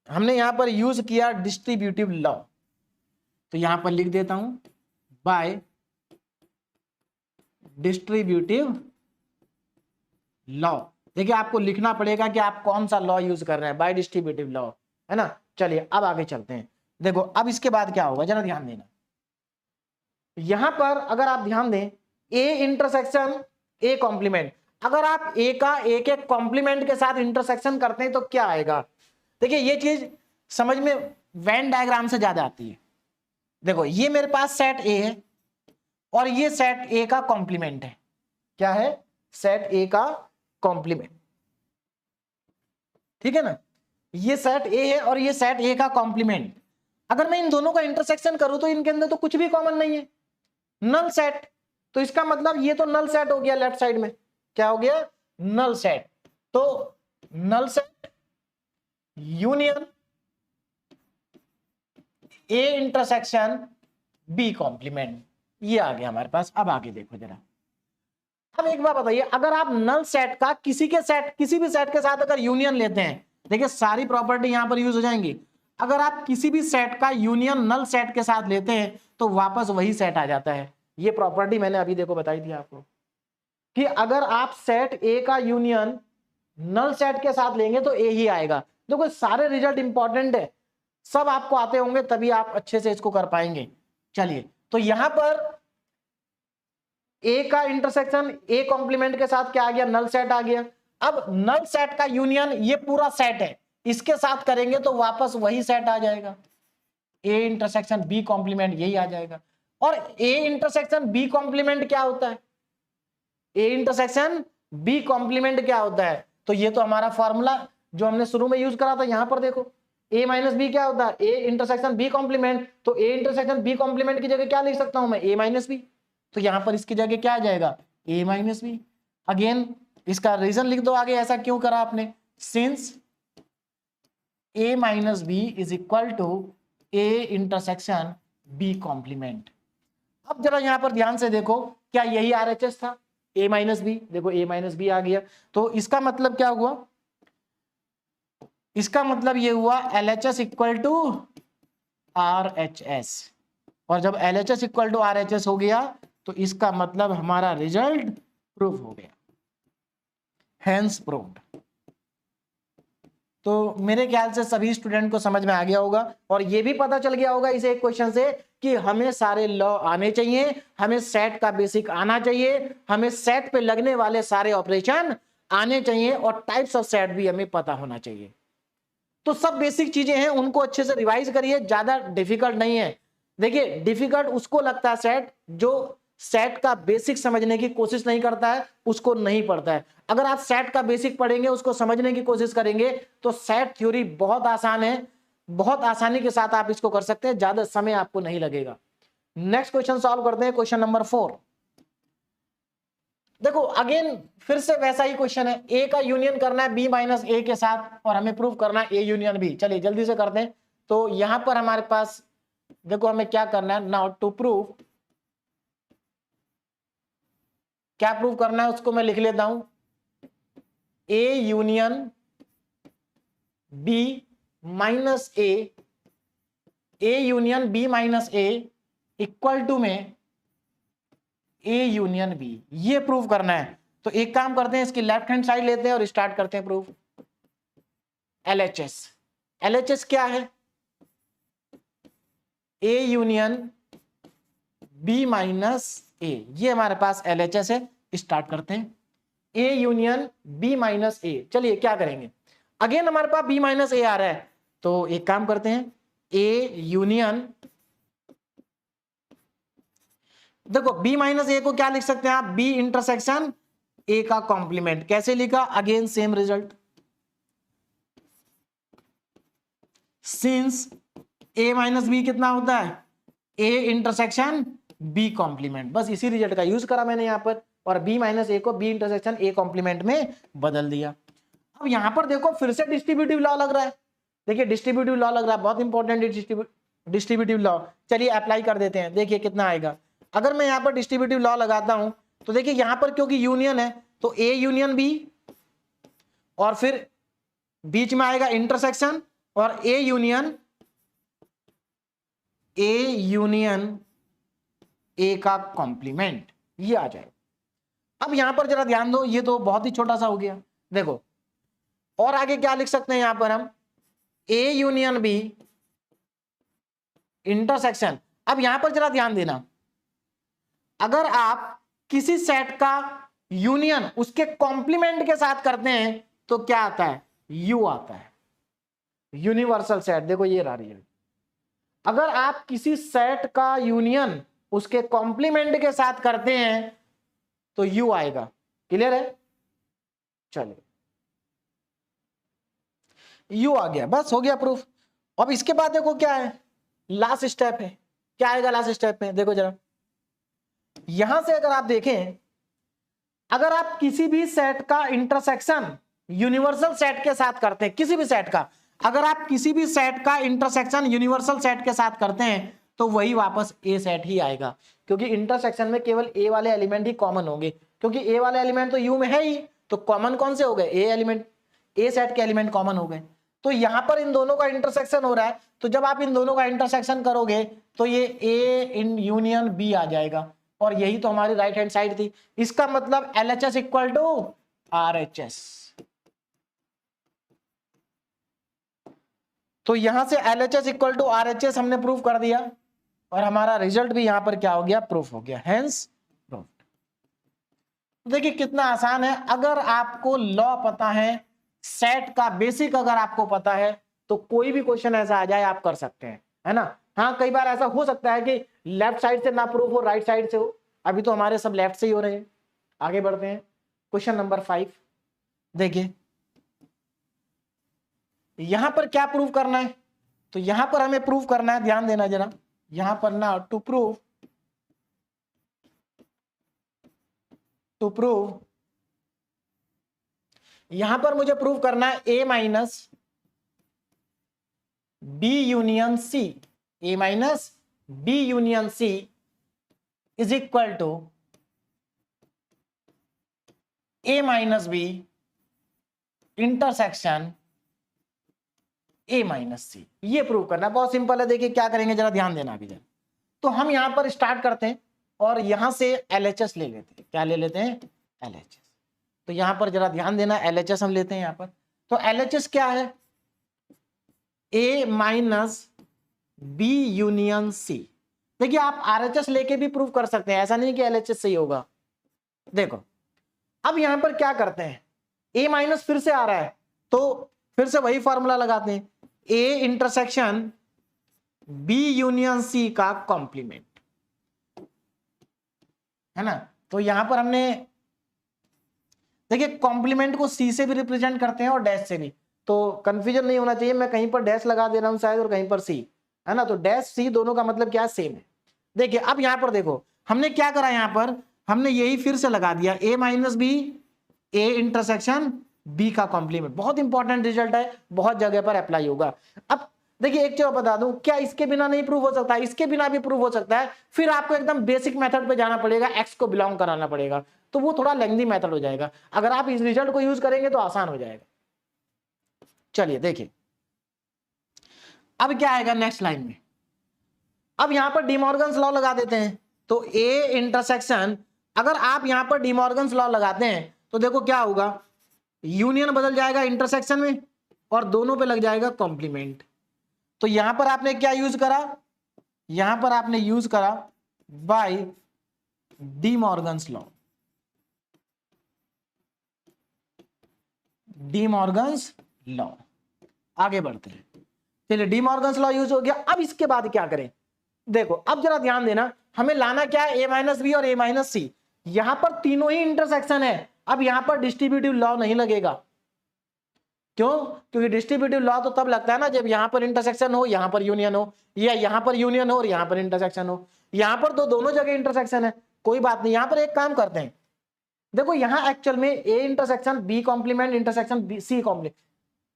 हमने यहां पर यूज किया डिस्ट्रीब्यूटिव लॉ। तो यहां पर लिख देता हूं बाय डिस्ट्रीब्यूटिव लॉ। देखिए आपको लिखना पड़ेगा कि आप कौन सा लॉ यूज कर रहे हैं, बाय डिस्ट्रीब्यूटिव लॉ, है ना। चलिए अब आगे चलते हैं। देखो अब इसके बाद क्या होगा, जरा ध्यान देना। यहां पर अगर आप ध्यान दें, ए इंटरसेक्शन ए कॉम्प्लीमेंट, अगर आप ए का एक एक कॉम्प्लीमेंट के साथ इंटरसेक्शन करते हैं तो क्या आएगा। देखिए ये चीज समझ में वेन डायग्राम से ज्यादा आती है। देखो ये मेरे पास सेट ए है और ये सेट ए का कॉम्प्लीमेंट है। क्या है, सेट ए का कॉम्प्लीमेंट, ठीक है ना। ये सेट ए है और ये सेट ए का कॉम्प्लीमेंट। अगर मैं इन दोनों का इंटरसेक्शन करूं तो इनके अंदर तो कुछ भी कॉमन नहीं है, नल सेट। तो इसका मतलब ये तो नल सेट हो गया, लेफ्ट साइड में क्या हो गया, नल सेट। तो null set union A intersection B complement, ये आ गया हमारे पास। अब आगे देखो जरा। अब एक बात बताइए, अगर आप नल सेट का किसी भी सेट के साथ अगर यूनियन लेते हैं, देखिए सारी प्रॉपर्टी यहां पर यूज हो जाएंगी। अगर आप किसी भी सेट का यूनियन नल सेट के साथ लेते हैं तो वापस वही सेट आ जाता है। ये प्रॉपर्टी मैंने अभी देखो बताई थी आपको कि अगर आप सेट ए का यूनियन नल सेट के साथ लेंगे तो ए ही आएगा। देखो सारे रिजल्ट इंपॉर्टेंट है, सब आपको आते होंगे तभी आप अच्छे से इसको कर पाएंगे। चलिए तो यहां पर ए का इंटरसेक्शन ए कॉम्प्लीमेंट के साथ क्या आ गया, नल सेट आ गया। अब नल सेट का यूनियन ये पूरा सेट है, इसके साथ करेंगे तो वापस वही सेट आ जाएगा, ए इंटरसेक्शन बी कॉम्प्लीमेंट, यही आ जाएगा। और ए इंटरसेक्शन बी कॉम्प्लीमेंट क्या होता है, ए इंटरसेक्शन बी कॉम्प्लीमेंट क्या होता है, तो ये तो हमारा फॉर्मूला जो हमने शुरू में यूज करा था। यहां पर देखो ए माइनस बी क्या होता है, ए इंटरसेक्शन बी कॉम्प्लीमेंट। तो ए इंटरसेक्शन बी कॉम्प्लीमेंट की जगह क्या लिख सकता हूं मैं, ए माइनस बी। तो यहां पर इसकी जगह क्या आ जाएगा, ए माइनस बी। अगेन इसका रीजन लिख दो आगे, ऐसा क्यों करा आपने, since A minus B is equal to A intersection B complement. अब जरा यहां पर ध्यान से देखो, क्या यही आरएचएस था, ए माइनस बी। देखो ए माइनस बी आ गया, तो इसका मतलब क्या हुआ, इसका मतलब ये हुआ एलएचएस इक्वल टू आरएचएस। और जब एलएचएस इक्वल टू आरएचएस हो गया तो इसका मतलब हमारा रिजल्ट प्रूव हो गया, हेंस प्रूव्ड। तो मेरे ख्याल से सभी स्टूडेंट को समझ में आ गया होगा और ये भी पता चल गया होगा इस एक क्वेश्चन से कि हमें सारे लॉ आने चाहिए, हमें सेट का बेसिक आना चाहिए, हमें सेट पे लगने वाले सारे ऑपरेशन आने चाहिए और टाइप्स ऑफ सेट भी हमें पता होना चाहिए। तो सब बेसिक चीजें हैं, उनको अच्छे से रिवाइज करिए, ज्यादा डिफिकल्ट नहीं है। देखिए डिफिकल्ट उसको लगता है सेट जो सेट का बेसिक समझने की कोशिश नहीं करता है, उसको नहीं पढ़ता है। अगर आप सेट का बेसिक पढ़ेंगे, उसको समझने की कोशिश करेंगे तो सेट थ्योरी बहुत आसान है, बहुत आसानी के साथ आप इसको कर सकते हैं, ज्यादा समय आपको नहीं लगेगा। नेक्स्ट क्वेश्चन सॉल्व करते हैं, क्वेश्चन नंबर 4। देखो अगेन फिर से वैसा ही क्वेश्चन है, ए का यूनियन करना है बी माइनस ए के साथ और हमें प्रूव करना है ए यूनियन बी। चलिए जल्दी से करते हैं। तो यहां पर हमारे पास देखो हमें क्या करना है, नाउ टू प्रूव, क्या प्रूव करना है उसको मैं लिख लेता हूं, A union B minus A union B minus A equal to में ए यूनियन बी, ये प्रूव करना है। तो एक काम करते हैं, इसकी लेफ्ट हैंड साइड लेते हैं और स्टार्ट करते हैं प्रूफ। एलएचएस, एलएचएस क्या है, ए यूनियन बी माइनस ए, ये हमारे पास एलएचएस है। स्टार्ट करते हैं, ए यूनियन बी माइनस ए। चलिए क्या करेंगे, अगेन हमारे पास बी माइनस ए आ रहा है, तो एक काम करते हैं, ए यूनियन, देखो बी माइनस ए को क्या लिख सकते हैं आप, बी इंटरसेक्शन ए का कॉम्प्लीमेंट। कैसे लिखा, again same result, since A minus B कितना होता है, ए इंटरसेक्शन बी कॉम्प्लीमेंट। बस इसी रिजल्ट का यूज करा मैंने यहां पर, और बी माइनस ए को बी इंटरसेक्शन ए कॉम्प्लीमेंट में बदल दिया। अब यहां पर देखो फिर से डिस्ट्रीब्यूटिव लॉ लग रहा है, देखिए डिस्ट्रीब्यूटिव लॉ लग रहा है, बहुत इंपॉर्टेंट है डिस्ट्रीब्यूटिव लॉ। चलिए अप्लाई कर देते हैं, देखिए कितना आएगा। अगर मैं यहाँ पर डिस्ट्रीब्यूटिव लॉ लगाता हूं तो देखिए यहां पर क्योंकि यूनियन है तो ए यूनियन बी, और फिर बीच में आएगा इंटरसेक्शन, और ए यूनियन ए का कॉम्प्लीमेंट, ये आ जाएगा। अब यहां पर जरा ध्यान दो, ये तो बहुत ही छोटा सा हो गया। देखो और आगे क्या लिख सकते हैं यहां पर हम, ए यूनियन बी इंटरसेक्शन। अब यहां पर जरा ध्यान देना, अगर आप किसी सेट का यूनियन उसके कॉम्प्लीमेंट के साथ करते हैं तो क्या आता है, यू आता है, यूनिवर्सल सेट। देखो ये रही है, अगर आप किसी सेट का यूनियन उसके कॉम्प्लीमेंट के साथ करते हैं तो यू आएगा। क्लियर है? चलिए यू आ गया, बस हो गया प्रूफ। अब इसके बाद देखो क्या है, लास्ट स्टेप है। क्या आएगा लास्ट स्टेप में, देखो जरा यहां से अगर आप देखें, अगर आप किसी भी सेट का इंटरसेक्शन यूनिवर्सल सेट के साथ करते हैं, किसी भी सेट का, अगर आप किसी भी सेट का इंटरसेक्शन यूनिवर्सल सेट के साथ करते हैं तो वही वापस ए सेट ही आएगा, क्योंकि इंटरसेक्शन में केवल ए वाले एलिमेंट ही कॉमन होंगे, क्योंकि ए वाले एलिमेंट तो यू में है ही, तो कॉमन कौन से हो गए, ए एलिमेंट, ए सेट के एलिमेंट कॉमन हो गए। तो यहां पर इन दोनों का इंटरसेक्शन हो रहा है, तो जब आप इन दोनों का इंटरसेक्शन करोगे तो ये ए इन यूनियन बी आ जाएगा, और यही तो हमारी राइट हैंड साइड थी। इसका मतलब LHS इक्वल टू RHS। तो यहां से LHS इक्वल टू RHS हमने प्रूफ कर दिया, और हमारा रिजल्ट भी यहां पर क्या हो गया, प्रूफ हो गया, हेंस प्रूव्ड। देखिए कितना आसान है, अगर आपको लॉ पता है, सेट का बेसिक अगर आपको पता है, तो कोई भी क्वेश्चन ऐसा आ जाए आप कर सकते हैं, है ना। हाँ कई बार ऐसा हो सकता है कि लेफ्ट साइड से ना प्रूफ हो, राइट साइड से हो। अभी तो हमारे सब लेफ्ट से ही हो रहे हैं। आगे बढ़ते हैं, क्वेश्चन नंबर 5। देखिए यहां पर क्या प्रूव करना है, तो यहां पर हमें प्रूव करना है, ध्यान देना जरा, यहां पर ना टू प्रूव यहां पर मुझे प्रूव करना है A minus B union C, A minus B union C is equal to A minus B intersection A minus C. ये प्रूव करना है, बहुत सिंपल है। देखिए क्या करेंगे, जरा ध्यान देना अभी जरा। तो हम यहां पर स्टार्ट करते हैं और यहां से LHS ले लेते हैं। क्या ले लेते हैं, LHS। तो यहां पर जरा ध्यान देना, LHS हम लेते हैं यहां पर। तो LHS क्या है, A minus B union C. देखिए आप RHS लेके भी प्रूव कर सकते हैं, ऐसा नहीं कि LHS सही होगा। देखो अब यहां पर क्या करते हैं, A माइनस फिर से आ रहा है, तो फिर से वही फॉर्मूला लगाते हैं, A intersection B union C का कॉम्प्लीमेंट, है ना। तो यहां पर हमने देखिए कॉम्प्लीमेंट को C से भी रिप्रेजेंट करते हैं और डैश से भी, तो कंफ्यूजन नहीं होना चाहिए। मैं कहीं पर डैश लगा दे रहा हूं शायद और कहीं पर C, है ना। तो डैश C दोनों का मतलब क्या है, सेम है। देखिए अब यहां पर देखो हमने क्या करा, यहां पर हमने यही फिर से लगा दिया, A minus B A intersection B का कॉम्प्लीमेंट। बहुत इंपॉर्टेंट रिजल्ट है, बहुत जगह पर अप्लाई होगा। अब देखिए एक चीज बता दूं, क्या इसके बिना नहीं प्रूव हो सकता है, इसके बिना भी प्रूव हो सकता है। फिर आपको एकदम बेसिक मेथड पे जाना पड़ेगा, x को बिलोंग कराना पड़ेगा, तो वो थोड़ा लेंथी मेथड हो जाएगा। अगर आप इस रिजल्ट को यूज करेंगे तो आसान हो जाएगा। चलिए देखिए अब क्या आएगा नेक्स्ट लाइन में। अब यहां पर डिमॉर्गन्स लॉ लगा देते हैं, तो A इंटरसेक्शन, अगर आप यहां पर डिमॉर्गन्स लॉ लगाते हैं तो देखो क्या होगा, यूनियन बदल जाएगा इंटरसेक्शन में और दोनों पे लग जाएगा कॉम्प्लीमेंट। तो यहां पर आपने क्या यूज करा, यहां पर आपने यूज करा by De Morgan's law, De Morgan's law. आगे बढ़ते हैं, चलिए डिमॉर्गन्स लॉ यूज हो गया। अब इसके बाद क्या करें, देखो अब जरा ध्यान देना, हमें लाना क्या है, A माइनस बी और A माइनस सी। यहां पर तीनों ही इंटरसेक्शन है। अब यहां पर डिस्ट्रीब्यूटिव लॉ नहीं लगेगा, क्यों, क्योंकि डिस्ट्रीब्यूटिव लॉ तो तब लगता है ना जब यहां पर इंटरसेक्शन हो, यहां पर यूनियन हो, या यहां पर यूनियन हो और यहां पर इंटरसेक्शन हो। यहां पर तो दोनों जगह इंटरसेक्शन है, कोई बात नहीं। यहां पर एक काम करते हैं, देखो यहां एक्चुअल में A intersection B complement intersection C complement,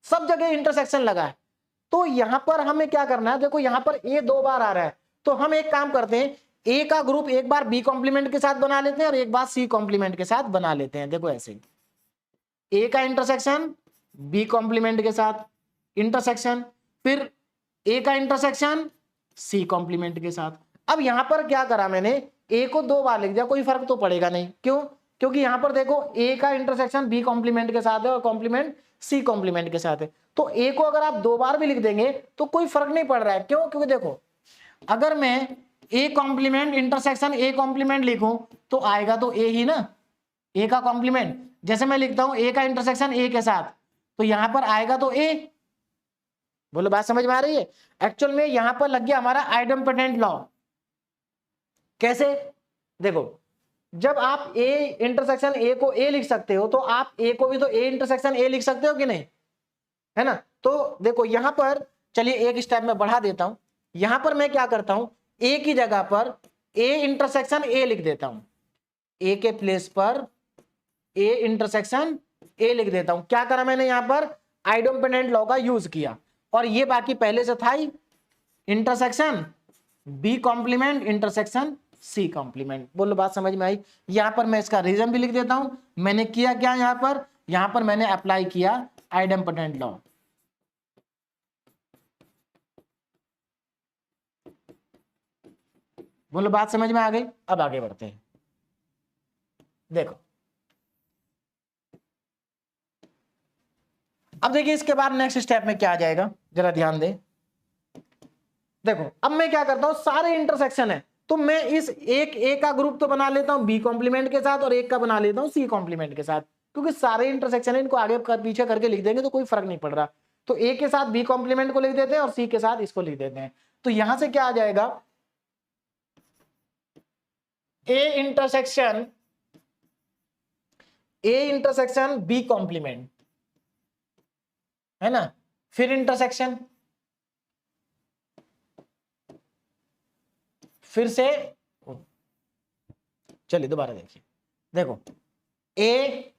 सब जगह इंटरसेक्शन लगा है। तो यहां पर हमें क्या करना है, देखो यहां पर A 2 बार आ रहा है, तो हम एक काम करते हैं, ए का ग्रुप एक बार बी कॉम्प्लीमेंट के साथ बना लेते हैं और एक बार सी कॉम्प्लीमेंट के साथ बना लेते हैं। देखो ऐसे ए का इंटरसेक्शन बी कॉम्प्लीमेंट के साथ इंटरसेक्शन, फिर ए का इंटरसेक्शन सी कॉम्प्लीमेंट के साथ। अब यहां पर क्या करा मैंने, ए को 2 बार लिख दिया, कोई फर्क तो पड़ेगा नहीं। क्यों? क्योंकि यहां पर देखो ए का इंटरसेक्शन बी कॉम्प्लीमेंट के साथ है और कॉम्प्लीमेंट सी कॉम्प्लीमेंट के साथ है, तो ए को अगर आप 2 बार भी लिख देंगे तो कोई फर्क नहीं पड़ रहा है। क्यों? क्योंकि देखो अगर मैं A complement intersection A complement लिखूं तो आएगा तो ए ही ना, ए का कॉम्प्लीमेंट। जैसे मैं लिखता हूं ए का इंटरसेक्शन ए के साथ, तो यहां पर आएगा तो ए। बोलो बात समझ में आ रही है? एक्चुअल में यहां पर लग गया हमारा आइडेम्पोटेंट लॉ। कैसे? देखो जब आप ए इंटरसेक्शन ए को ए लिख सकते हो तो आप ए को भी तो ए इंटरसेक्शन ए लिख सकते हो कि नहीं, है ना? तो देखो यहां पर चलिए एक स्टेप में बढ़ा देता हूं, यहां पर मैं क्या करता हूं, ए की जगह पर ए इंटरसेक्शन ए लिख देता हूं, ए के प्लेस पर ए इंटरसेक्शन ए लिख देता हूं। क्या करा मैंने यहां पर, आइडेम्पोटेंट लॉ का यूज किया, और ये बाकी पहले से था ही, intersection B complement intersection C complement. बोलो बात समझ में आई? यहां पर मैं इसका रीजन भी लिख देता हूं। मैंने किया क्या यहां पर मैंने अप्लाई किया आइडेम्पोटेंट लॉ। बोलो बात समझ में आ गई? अब आगे बढ़ते हैं। देखो अब देखिए इसके बाद नेक्स्ट स्टेप में क्या आ जाएगा, जरा ध्यान दे। देखो अब मैं क्या करता हूं, सारे इंटरसेक्शन है तो मैं इस एक ए का ग्रुप तो बना लेता हूं बी कॉम्प्लीमेंट के साथ और एक का बना लेता हूं सी कॉम्प्लीमेंट के साथ, क्योंकि सारे इंटरसेक्शन है, इनको आगे पीछे करके लिख देंगे तो कोई फर्क नहीं पड़ रहा। तो ए के साथ बी कॉम्प्लीमेंट को लिख देते हैं और सी के साथ इसको लिख देते हैं। तो यहां से क्या आ जाएगा, ए इंटरसेक्शन बी कॉम्प्लीमेंट, है ना, फिर इंटरसेक्शन, फिर से चलिए दोबारा देखिए। देखो ए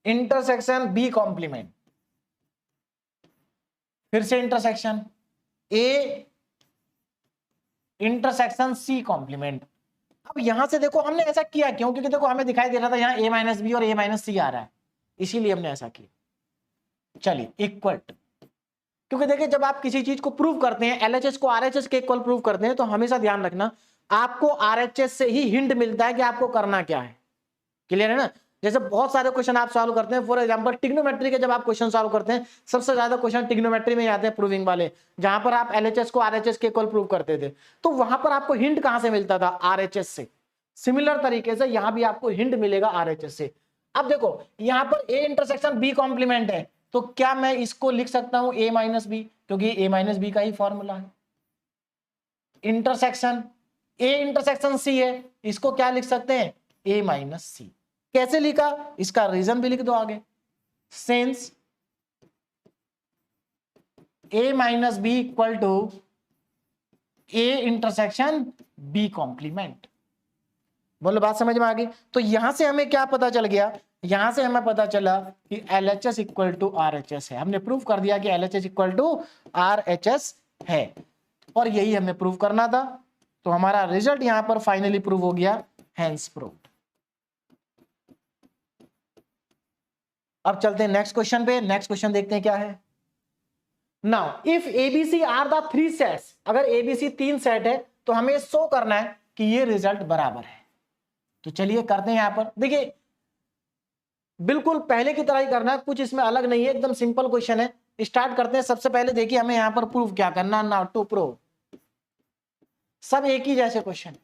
इंटरसेक्शन बी कॉम्प्लीमेंट, फिर से intersection, A intersection C complement. अब यहां से देखो हमने ऐसा किया क्यों, क्योंकि देखो हमें दिखाई दे रहा था यहां ए माइनस बी और ए माइनस सी आ रहा है, इसीलिए हमने ऐसा किया। चलिए इक्वल टू, क्योंकि देखिए जब आप किसी चीज को प्रूव करते हैं, एलएचएस को आरएचएस के इक्वल प्रूव करते हैं, तो हमेशा ध्यान रखना आपको आरएचएस से ही हिंट मिलता है कि आपको करना क्या है। क्लियर है ना? जैसे बहुत सारे क्वेश्चन आप सॉल्व करते हैं, फॉर एग्जांपल ट्रिग्नोमेट्री के जब आप क्वेश्चन सॉल्व करते हैं, सबसे ज्यादा क्वेश्चन ट्रिग्नोमेट्री में आते हैं प्रूविंग वाले, जहां पर आप एलएचएस को आरएचएस के इक्वल प्रूव करते थे, तो वहां पर आपको हिंट कहां से मिलता था, आरएचएस से। सिमिलर तरीके से यहां भी आपको हिंट मिलेगा आरएचएस से। अब देखो यहां पर ए इंटरसेक्शन बी कॉम्प्लीमेंट है, तो क्या मैं इसको लिख सकता हूं ए माइनस बी, क्योंकि ए माइनस बी का ही फॉर्मूला है। इंटरसेक्शन ए इंटरसेक्शन सी है, इसको क्या लिख सकते हैं, ए माइनस सी। कैसे लिखा, इसका रीजन भी लिख दो आगे, since A minus B equal to A intersection B complement. बोलो बात समझ में आ गई? तो यहां से हमें क्या पता चल गया, यहां से हमें पता चला कि एलएचएस इक्वल टू आरएचएस है। हमने प्रूव कर दिया कि एलएचएस इक्वल टू आरएचएस है, और यही हमें प्रूव करना था। तो हमारा रिजल्ट यहां पर फाइनली प्रूव हो गया, हेंस प्रूव्ड। अब चलते हैं नेक्स्ट क्वेश्चन पे। नेक्स्ट क्वेश्चन देखते हैं क्या है। Now if ABC are the 3 sets, अगर एबीसी 3 सेट है तो हमें शो करना है कि ये रिजल्ट बराबर है। तो चलिए करते हैं। यहां पर देखिए बिल्कुल पहले की तरह ही करना है, कुछ इसमें अलग नहीं है, एकदम सिंपल क्वेश्चन है। स्टार्ट करते हैं। सबसे पहले देखिए हमें यहां पर प्रूव क्या करना, नाउ टू प्रूव, सब एक ही जैसे question.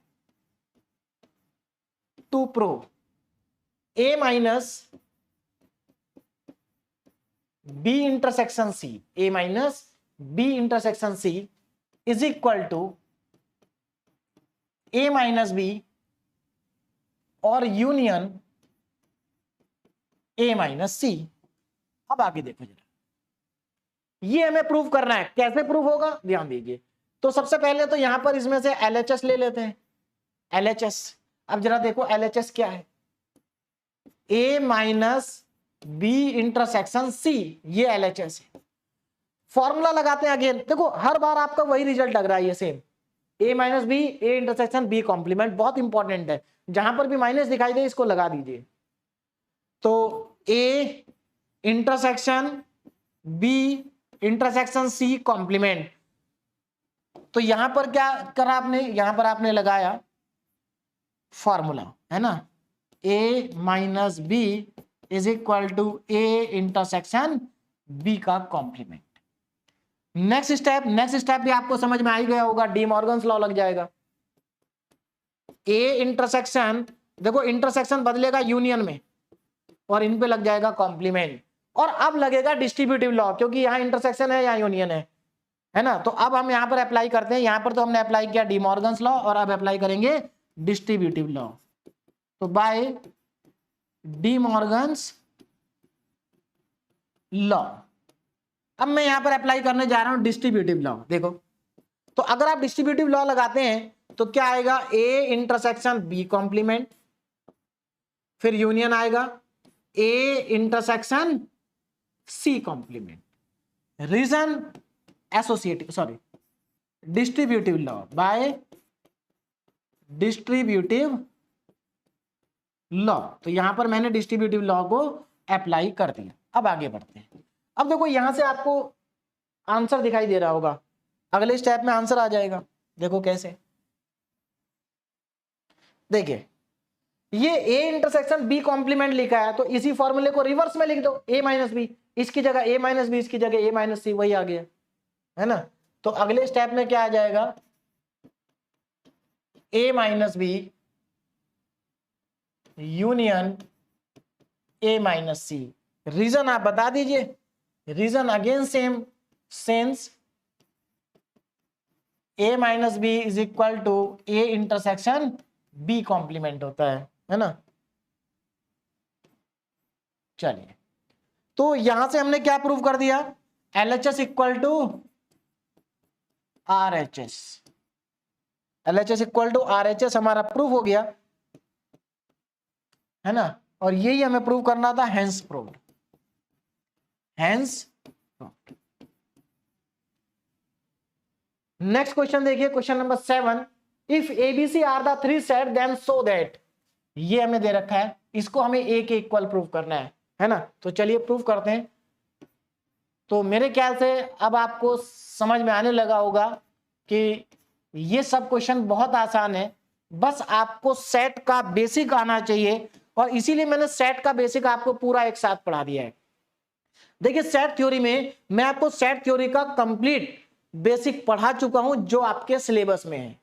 To prove A minus B intersection C, A minus B intersection C is equal to A minus B और यूनियन ए माइनस सी। अब आगे देखो जरा, ये हमें प्रूव करना है। कैसे प्रूव होगा, ध्यान दीजिए। तो सबसे पहले तो यहां पर इसमें से एलएचएस ले लेते हैं, एलएचएस। अब जरा देखो एलएचएस क्या है, ए माइनस बी इंटरसेक्शन सी, ये एलएचएस है। फॉर्मूला लगाते हैं अगेन। देखो हर बार आपका वही रिजल्ट लग रहा है, ये same. A minus B, A intersection B complement, बहुत इंपॉर्टेंट है, जहां पर भी माइनस दिखाई दे इसको लगा दीजिए। तो A intersection B intersection C complement, तो यहां पर क्या करा आपने, यहां पर आपने लगाया फॉर्मूला, है ना, A minus B is equal to A intersection B का कॉम्प्लीमेंट। नेक्स्ट स्टेप भी आपको समझ में आ ही गया होगा, डी मॉर्गन्स लॉ लग जाएगा। ए इंटरसेक्शन, देखो इंटरसेक्शन बदलेगा यूनियन में और इन पे लग जाएगा कॉम्प्लीमेंट, और अब लगेगा डिस्ट्रीब्यूटिव लॉ, क्योंकि यहां इंटरसेक्शन है यहां यूनियन है ना। तो अब हम यहां पर अप्लाई करते हैं, यहां पर तो हमने अप्लाई किया डी मॉर्गन्स लॉ, और अब अप्लाई करेंगे डिस्ट्रीब्यूटिव लॉ। तो बाय डी मॉर्गन्स लॉ अब मैं यहां पर अप्लाई करने जा रहा हूं डिस्ट्रीब्यूटिव लॉ। देखो, तो अगर आप डिस्ट्रीब्यूटिव लॉ लगाते हैं तो क्या आएगा, ए इंटरसेक्शन बी कॉम्प्लीमेंट, फिर यूनियन आएगा A intersection C complement. Reason associative, sorry distributive law, by distributive law. तो यहां पर मैंने डिस्ट्रीब्यूटिव लॉ को अप्लाई कर दिया। अब आगे बढ़ते हैं। अब देखो यहां से आपको आंसर दिखाई दे रहा होगा, अगले स्टेप में आंसर आ जाएगा। देखो कैसे, देखिए ये ए इंटरसेक्शन बी कॉम्प्लीमेंट लिखा है, तो इसी फॉर्मूले को रिवर्स में लिख दो, ए माइनस बी, इसकी जगह ए माइनस बी, इसकी जगह ए माइनस सी, वही आ गया, है ना। तो अगले स्टेप में क्या आ जाएगा, A minus B union A minus C. Reason आप बता दीजिए, reason again same, since A minus B is equal to A intersection B complement होता है ना। चलिए, तो यहां से हमने क्या प्रूव कर दिया, LHS equal to RHS, LHS equal to RHS हमारा प्रूव हो गया, है ना। और यही हमें प्रूव करना था, hence proved, hence proved. Next question देखिए, question number 7, if ABC are the three set then so that, ये हमें दे रखा है, इसको हमें A के इक्वल प्रूव करना है ना। तो चलिए प्रूव करते हैं। तो मेरे ख्याल से अब आपको समझ में आने लगा होगा कि ये सब क्वेश्चन बहुत आसान है, बस आपको सेट का बेसिक आना चाहिए, और इसीलिए मैंने सेट का बेसिक आपको पूरा एक साथ पढ़ा दिया है। देखिए सेट थ्योरी में मैं आपको सेट थ्योरी का कंप्लीट बेसिक पढ़ा चुका हूं जो आपके सिलेबस में है।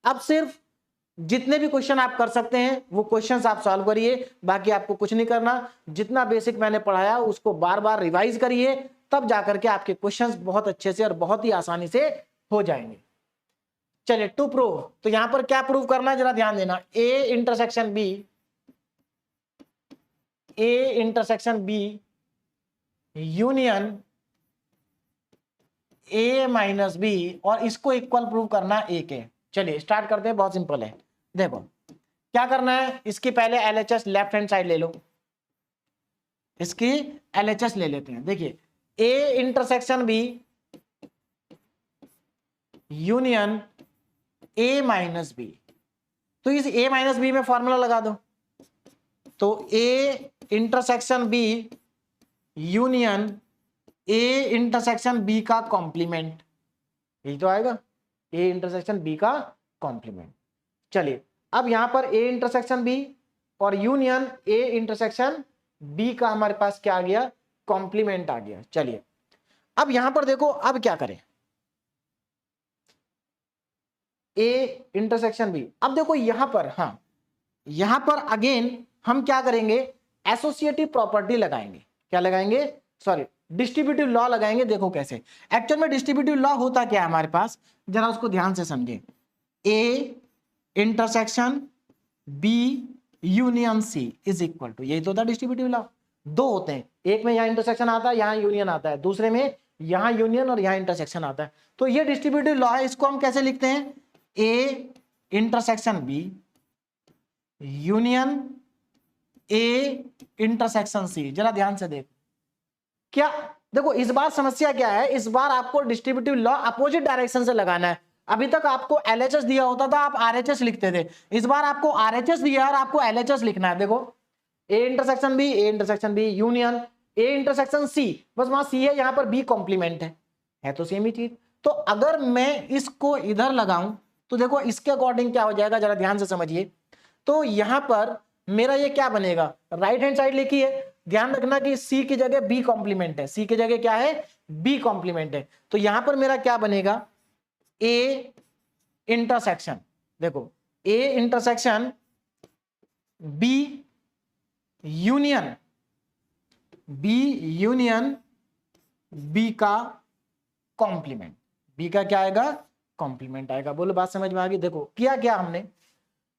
अब सिर्फ जितने भी क्वेश्चन आप कर सकते हैं वो क्वेश्चंस आप सॉल्व करिए, बाकी आपको कुछ नहीं करना। जितना बेसिक मैंने पढ़ाया उसको बार बार रिवाइज करिए, तब जाकर के आपके क्वेश्चंस बहुत अच्छे से और बहुत ही आसानी से हो जाएंगे। चलिए टू प्रूव, तो यहां पर क्या प्रूव करना है जरा ध्यान देना, A intersection B, A intersection B union A minus B, और इसको इक्वल प्रूव करना ए के। चलिए स्टार्ट करते हैं, बहुत सिंपल है। देखो क्या करना है, इसकी पहले LHS लेफ्ट हैंड साइड ले लो, इसकी LHS ले लेते हैं। देखिए A intersection B union A minus B, तो इस ए माइनस बी में फॉर्मूला लगा दो। तो A intersection B union A intersection B का कॉम्प्लीमेंट, यही तो आएगा, ए इंटरसेक्शन बी का कॉम्प्लीमेंट। चलिए अब यहां पर ए इंटरसेक्शन बी और यूनियन ए इंटरसेक्शन बी का हमारे पास क्या आ गया, कॉम्प्लीमेंट आ गया। चलिए अब यहां पर देखो, अब क्या करें, ए इंटरसेक्शन बी, अब देखो यहां पर, हाँ यहां पर अगेन हम क्या करेंगे, एसोसिएटिव प्रॉपर्टी लगाएंगे। क्या लगाएंगे, सॉरी डिस्ट्रीब्यूटिव लॉ लगाएंगे। देखो कैसे, एक्चुअल में डिस्ट्रीब्यूटिव लॉ होता क्या है हमारे पास, जरा उसको ध्यान से समझे। A intersection B union C is equal to, यही तो होता है डिस्ट्रीब्यूटिव लॉ। दो होते हैं, एक में यहां इंटरसेक्शन आता है, यहां यूनियन आता है, दूसरे में यहां यूनियन और यहां इंटरसेक्शन आता है। तो ये डिस्ट्रीब्यूटिव लॉ है, इसको हम कैसे लिखते हैं, A intersection B union A intersection C. जरा ध्यान से देखो, क्या देखो इस बार समस्या क्या है, इस बार आपको डिस्ट्रीब्यूटिव लॉ अपोजिट डायरेक्शन से लगाना है। अभी तक आपको LHS दिया होता था, आप RHS लिखते थे। इस बार आपको RHS दिया और आपको LHS लिखना है। देखो A intersection B, A intersection B union A intersection C, बस वहां C है, यहां पर B कॉम्प्लीमेंट है तो सेम ही चीज। तो अगर मैं इसको इधर लगाऊं तो देखो इसके अकॉर्डिंग क्या हो जाएगा, जरा ध्यान से समझिए। तो यहां पर मेरा ये क्या बनेगा, राइट हैंड साइड लिखिए, ध्यान रखना कि C की जगह B कॉम्प्लीमेंट है, C की जगह क्या है, B कॉम्प्लीमेंट है। तो यहां पर मेरा क्या बनेगा, A इंटरसेक्शन, देखो A intersection B union B का कॉम्प्लीमेंट, B का क्या आएगा, कॉम्प्लीमेंट आएगा। बोलो बात समझ में आ गई। देखो किया क्या हमने,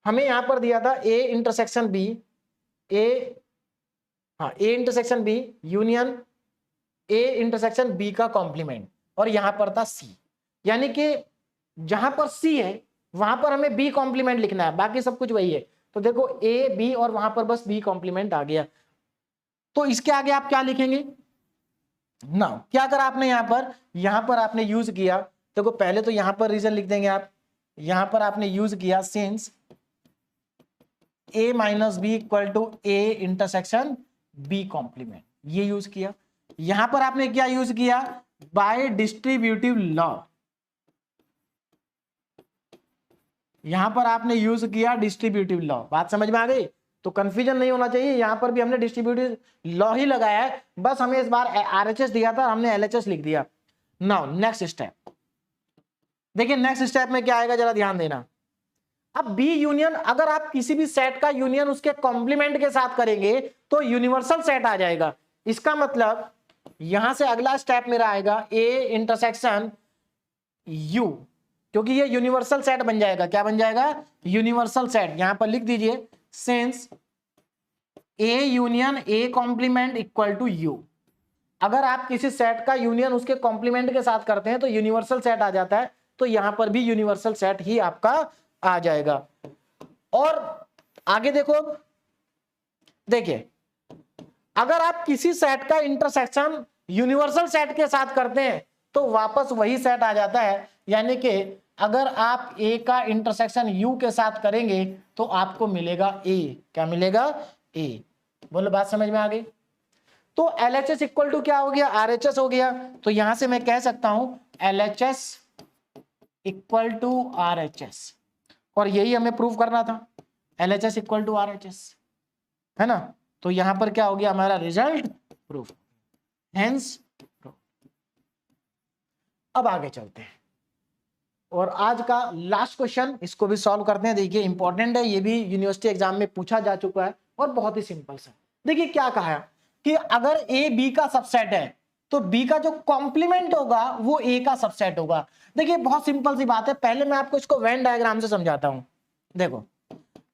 हमें यहां पर दिया था A intersection B, A intersection B union A intersection B का कॉम्प्लीमेंट, और यहां पर था C, यानी कि जहां पर C है वहां पर हमें B कॉम्प्लीमेंट लिखना है, बाकी सब कुछ वही है। तो देखो A B और वहां पर बस B कॉम्प्लीमेंट आ गया। तो इसके आगे आप क्या लिखेंगे ना, क्या करा आपने यहां पर आपने यूज किया, देखो पहले तो यहां पर रीजन लिख देंगे आप, यहां पर आपने यूज किया since A minus B equal to A intersection B complement, ये यूज किया। यहां पर आपने क्या यूज किया, बाय डिस्ट्रीब्यूटिव लॉ, यहां पर आपने यूज किया डिस्ट्रीब्यूटिव लॉ। बात समझ में आ गई, तो कंफ्यूजन नहीं होना चाहिए, यहां पर भी हमने डिस्ट्रीब्यूटिव लॉ ही लगाया है, बस हमें इस बार RHS दिया था, हमने LHS लिख दिया। नाउ नेक्स्ट स्टेप देखिए, नेक्स्ट स्टेप में क्या आएगा जरा ध्यान देना। अब B यूनियन, अगर आप किसी भी सेट का यूनियन उसके कॉम्प्लीमेंट के साथ करेंगे तो यूनिवर्सल सेट आ जाएगा। इसका मतलब यहां से अगला स्टेप मेरा आएगा A इंटरसेक्शन U, क्योंकि ये यूनिवर्सल सेट बन जाएगा। क्या बन जाएगा, यूनिवर्सल सेट। यहां पर लिख दीजिए since A union A complement equal to U। अगर आप किसी सेट का यूनियन उसके कॉम्प्लीमेंट के साथ करते हैं तो यूनिवर्सल सेट आ जाता है, तो यहां पर भी यूनिवर्सल सेट ही आपका आ जाएगा। और आगे देखो, देखिए अगर आप किसी सेट का इंटरसेक्शन यूनिवर्सल सेट के साथ करते हैं तो वापस वही सेट आ जाता है, यानी कि अगर आप A का इंटरसेक्शन U के साथ करेंगे तो आपको मिलेगा A। क्या मिलेगा, A। बोलो बात समझ में आ गई। तो LHS इक्वल टू क्या हो गया, RHS हो गया। तो यहां से मैं कह सकता हूं LHS इक्वल टू RHS, और यही हमें प्रूव करना था, LHS इक्वल टू RHS, है ना। तो यहां पर क्या हो गया, हमारा रिजल्ट प्रूफ, हेंस प्रूफ। अब आगे चलते हैं और आज का लास्ट क्वेश्चन, इसको भी सॉल्व करते हैं। देखिए इंपॉर्टेंट है, ये भी यूनिवर्सिटी एग्जाम में पूछा जा चुका है और बहुत ही सिंपल सा। देखिए क्या कहा है कि अगर A B का सबसेट है तो B का जो कॉम्प्लीमेंट होगा वो A का सबसेट होगा। देखिए बहुत सिंपल सी बात है, पहले मैं आपको इसको वेन डायग्राम से समझाता हूं। देखो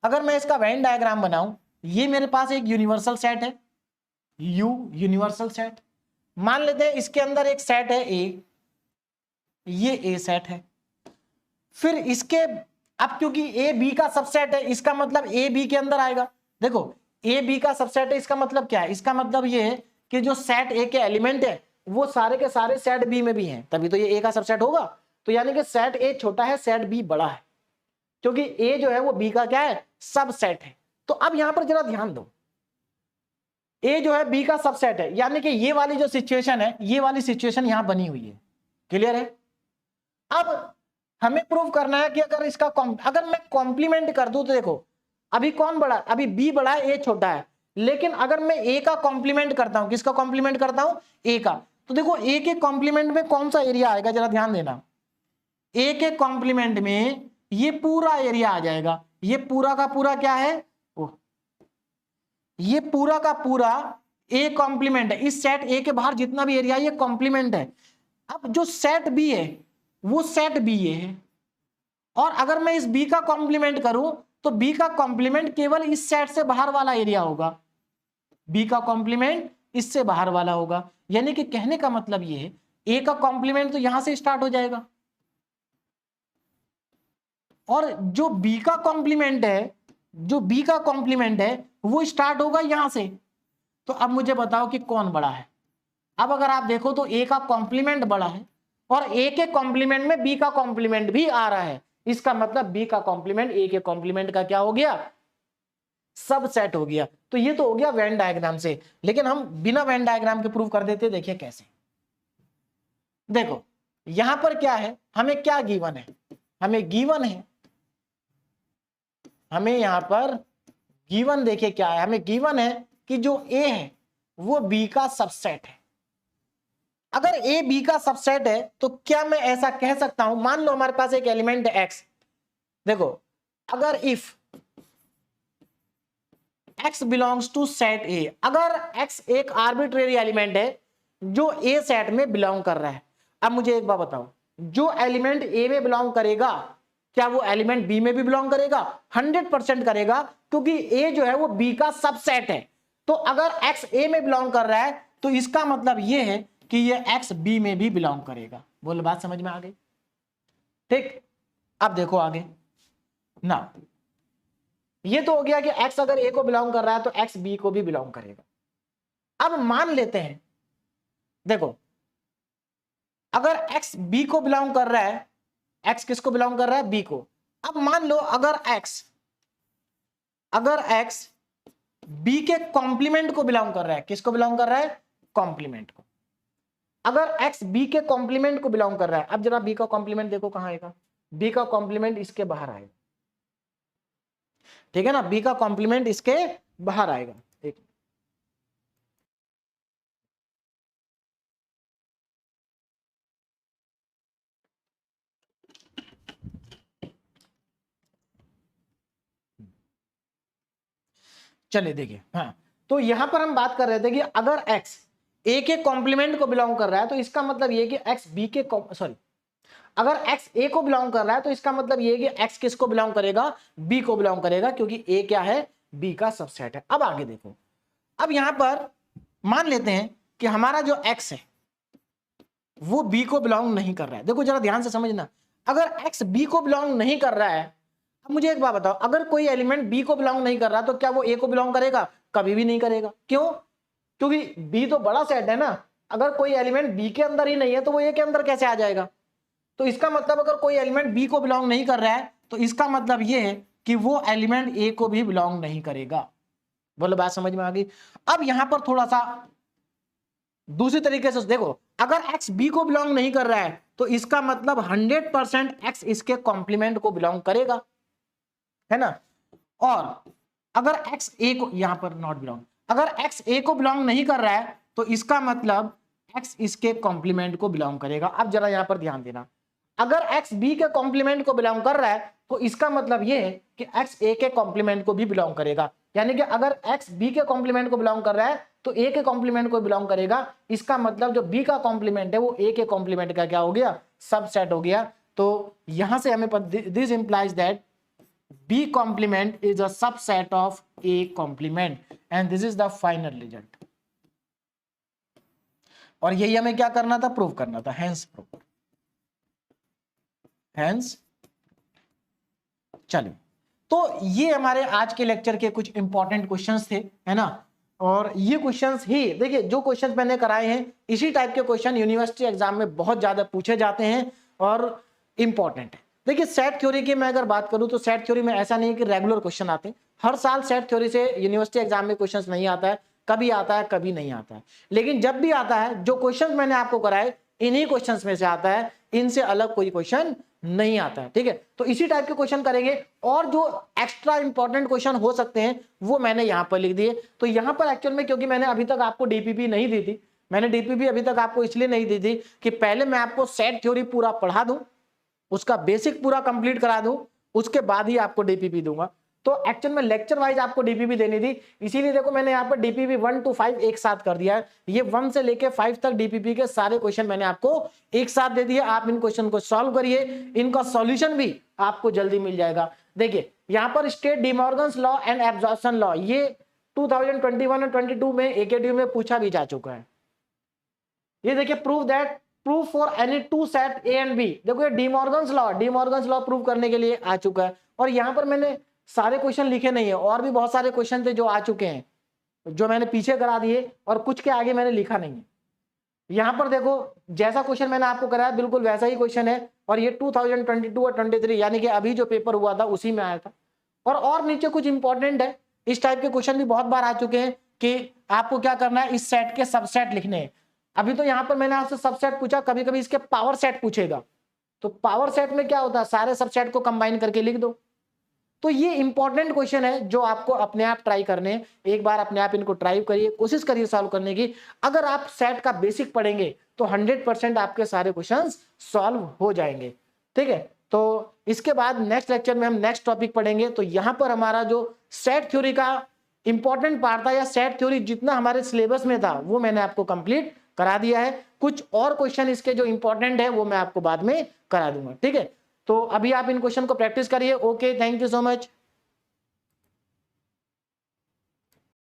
अगर मैं इसका वेन डायग्राम बनाऊं, ये मेरे पास एक यूनिवर्सल सेट है U, यूनिवर्सल सेट। मान लेते हैं इसके अंदर एक सेट है A, ये A सेट है। फिर इसके, अब क्योंकि A B का सबसेट है, इसका मतलब A B के अंदर आएगा। देखो A B का सबसेट है, इसका मतलब क्या है, इसका मतलब ये है कि जो सेट A के एलिमेंट है वो सारे के सारे सेट B में भी हैं, तभी तो ये A का सबसेट होगा। तो यानी कि सेट A छोटा है, सेट B बड़ा है, क्योंकि A जो है वो B का क्या है, सबसेट है। तो अब यहां पर जरा ध्यान दो, A जो है B का सबसेट है, यानी कि ये वाली जो सिचुएशन है, ये वाली सिचुएशन यहां बनी हुई है। क्लियर है। अब हमें प्रूव करना है कि अगर मैं कॉम्प्लीमेंट कर दूं तो देखो अभी कौन बड़ा, अभी B बड़ा है, A छोटा है। लेकिन अगर मैं A का कॉम्प्लीमेंट करता हूं, किसका कॉम्प्लीमेंट करता हूं, A का, तो देखो A के कॉम्प्लीमेंट में कौन सा एरिया आएगा, जरा ध्यान देना। A के कॉम्प्लीमेंट में ये पूरा एरिया आ जाएगा। ये पूरा का पूरा क्या है, ये पूरा का पूरा A कॉम्प्लीमेंट है। इस सेट A के बाहर जितना भी एरिया ये कॉम्प्लीमेंट है। अब जो सेट B है वो सेट B है, और अगर मैं इस B का कॉम्प्लीमेंट करूं तो B का कॉम्प्लीमेंट केवल इस सेट से बाहर वाला एरिया होगा। B का कॉम्प्लीमेंट इससे बाहर वाला होगा, यानी कि कहने का मतलब ये है A का कॉम्प्लीमेंट तो यहां से स्टार्ट हो जाएगा, और जो B का कॉम्प्लीमेंट है, जो B का कॉम्प्लीमेंट है वो स्टार्ट होगा यहां से। तो अब मुझे बताओ कि कौन बड़ा है। अब अगर आप देखो तो A का कॉम्प्लीमेंट बड़ा है, और ए के कॉम्प्लीमेंट में बी का कॉम्प्लीमेंट भी आ रहा है, इसका मतलब बी का कॉम्प्लीमेंट ए के कॉम्प्लीमेंट का क्या हो गया, सब सेट हो गया। तो ये तो हो गया वेन डायग्राम से, लेकिन हम बिना वेन डायग्राम के प्रूव कर देते। देखिए कैसे, देखो यहां पर क्या है, हमें क्या गिवन है, हमें गिवन है, हमें यहां पर गिवन देखिए क्या है, हमें गिवन है कि जो ए है वो बी का सबसेट है। अगर ए बी का सबसेट है तो क्या मैं ऐसा कह सकता हूं, मान लो हमारे पास एक एलिमेंट है एक्स, देखो अगर if x belongs to set A, अगर x एक आर्बिट्रेरी एलिमेंट है जो ए सेट में बिलोंग कर रहा है। अब मुझे एक बात बताओ, जो एलिमेंट ए में बिलोंग करेगा क्या वो एलिमेंट बी में भी बिलोंग करेगा? 100% करेगा, क्योंकि ए जो है वो बी का सबसेट है। तो अगर x ए में बिलोंग कर रहा है तो इसका मतलब ये है कि ये x बी में भी बिलोंग करेगा। बोलो बात समझ में आ गई? ठीक, अब देखो आगे ना, ये तो हो गया कि x अगर a को बिलोंग कर रहा है तो x b को भी बिलोंग करेगा। अब मान लेते हैं, देखो अगर x b को बिलोंग कर रहा है, x किसको बिलोंग कर रहा है? b को। अब मान लो अगर x b के कॉम्प्लीमेंट को बिलोंग कर रहा है, किसको बिलोंग कर रहा है? कॉम्प्लीमेंट को। अगर x b के कॉम्प्लीमेंट को बिलोंग कर रहा है, अब जरा b का कॉम्प्लीमेंट देखो कहां आएगा, b का कॉम्प्लीमेंट इसके बाहर आएगा, ठीक है ना, बी का कॉम्प्लीमेंट इसके बाहर आएगा। एक चलिए देखिए, हाँ तो यहां पर हम बात कर रहे थे कि अगर x a के कॉम्प्लीमेंट को बिलोंग कर रहा है तो इसका मतलब ये कि x b के सॉरी, अगर x a को बिलोंग कर रहा है तो इसका मतलब ये कि x किसको बिलोंग करेगा? b को बिलोंग करेगा, क्योंकि a क्या है? b का सबसेट है। अब आगे देखो, अब यहां पर मान लेते हैं कि हमारा जो x है वो b को बिलोंग नहीं कर रहा है। देखो जरा ध्यान से समझना, अगर x b को बिलोंग नहीं कर रहा है, अब मुझे एक बात बताओ, अगर कोई एलिमेंट b को बिलोंग नहीं कर रहा तो क्या वो a को बिलोंग करेगा? कभी भी नहीं करेगा। क्यों? क्योंकि b तो बड़ा सेट है ना, अगर कोई एलिमेंट b के अंदर ही नहीं है तो वो a के अंदर कैसे आ जाएगा? तो इसका मतलब अगर कोई एलिमेंट b को बिलोंग नहीं कर रहा है तो इसका मतलब ये है कि वो एलिमेंट a को भी बिलोंग नहीं करेगा। बोलो बात समझ में आ गई? अब यहां पर थोड़ा सा दूसरी तरीके से देखो, अगर x b को बिलोंग नहीं कर रहा है तो इसका मतलब 100% x इसके कॉम्प्लीमेंट को बिलोंग करेगा, है ना। और अगर x a को, यहां पर नॉट बिलोंग, अगर x a को बिलोंग नहीं कर रहा है तो इसका मतलब x इसके कॉम्प्लीमेंट को बिलोंग करेगा। अब जरा यहां पर ध्यान देना, अगर x b के कॉम्प्लीमेंट को बिलोंग कर रहा है तो इसका मतलब ये है कि x a के कॉम्प्लीमेंट को भी बिलोंग करेगा। यानी कि अगर x b के कॉम्प्लीमेंट को बिलोंग कर रहा है तो a के कॉम्प्लीमेंट को बिलोंग करेगा। इसका मतलब जो b का कॉम्प्लीमेंट है वो a के कॉम्प्लीमेंट का क्या हो गया? सबसेट हो गया। तो यहां से हमें this implies that b complement is a subset of a complement and this is the final result। और यही हमें क्या करना था? प्रूव करना था। हेंस चलिए, तो ये हमारे आज के लेक्चर के कुछ इंपॉर्टेंट क्वेश्चंस थे, है ना। और ये क्वेश्चंस ही देखिए, जो क्वेश्चंस मैंने कराए हैं इसी टाइप के क्वेश्चन यूनिवर्सिटी एग्जाम में बहुत ज्यादा पूछे जाते हैं और इंपॉर्टेंट है। देखिए सेट थ्योरी की मैं अगर बात करूं तो सेट थ्योरी में ऐसा नहीं है कि रेगुलर क्वेश्चन आते हैं। हर साल सेट थ्योरी से यूनिवर्सिटी एग्जाम में क्वेश्चन नहीं आता है, कभी आता है कभी नहीं आता है। लेकिन जब भी आता है, जो क्वेश्चन मैंने आपको कराए इन्हीं क्वेश्चन में से आता है, इनसे अलग कोई क्वेश्चन नहीं आता है, ठीक है। तो इसी टाइप के क्वेश्चन करेंगे और जो एक्स्ट्रा इंपॉर्टेंट क्वेश्चन हो सकते हैं वो मैंने यहां पर लिख दिए। तो यहां पर एक्चुअल में, क्योंकि मैंने अभी तक आपको डीपीपी नहीं दी थी, मैंने डीपीपी अभी तक आपको इसलिए नहीं दी थी कि पहले मैं आपको सेट थ्योरी पूरा पढ़ा दूं, उसका बेसिक पूरा कंप्लीट करा दूं, उसके बाद ही आपको डीपीपी दूंगा। तो एक्चुअल में लेक्चर वाइज आपको डीपीपी देनी थी, इसीलिए देखो मैंने यहाँ पर डीपीपी 1 to 5 एक साथ कर दिया है। ये 1 से लेके 5 तक डीपीपी के सारे क्वेश्चन मैंने आपको एक साथ दे दिए। आप इन क्वेश्चन को सॉल्व करिए, इनका सॉल्यूशन भी आपको जल्दी मिल जाएगा। देखिए यहाँ पर state De Morgan's law and absorption law, ये 2021 और 22 में एकेडमी में पूछा भी जा चुका है। ये देखिए proof for any two set A and B, देखो ये डिमॉर्गन्स लॉ प्रूव करने के लिए आ चुका है। और यहाँ पर मैंने सारे क्वेश्चन लिखे नहीं है, और भी बहुत सारे क्वेश्चन थे जो आ चुके हैं, जो मैंने पीछे करा दिए और कुछ के आगे मैंने लिखा नहीं है। यहां पर देखो जैसा क्वेश्चन मैंने आपको कराया बिल्कुल वैसा ही क्वेश्चन है, और ये 2022 और 23 यानी कि अभी जो पेपर हुआ था उसी में आया था। और नीचे कुछ इंपॉर्टेंट है, इस टाइप के क्वेश्चन भी बहुत बार आ चुके हैं कि आपको क्या करना है, इस सेट के सबसेट लिखने हैं। अभी तो यहां पर मैंने आपसे सबसेट पूछा, कभी कभी इसके पावर सेट पूछेगा, तो पावर सेट में क्या होता है, सारे सबसेट को कंबाइन करके लिख दो। तो ये इंपॉर्टेंट क्वेश्चन है जो आपको अपने आप ट्राई करने हैं। एक बार अपने आप इनको ट्राई करिए, कोशिश करिए सॉल्व करने की। अगर आप सेट का बेसिक पढ़ेंगे तो 100% आपके सारे क्वेश्चंस सॉल्व हो जाएंगे। ठीक है, तो इसके बाद नेक्स्ट लेक्चर में हम नेक्स्ट टॉपिक पढ़ेंगे। तो यहां पर हमारा जो सेट थ्योरी का इंपॉर्टेंट पार्ट था, या सेट थ्योरी जितना हमारे सिलेबस में था वो मैंने आपको कंप्लीट करा दिया है। कुछ और क्वेश्चन इसके जो इंपॉर्टेंट है वो मैं आपको बाद में करा दूंगा। ठीक है, तो अभी आप इन क्वेश्चन को प्रैक्टिस करिए। Okay, thank you so much.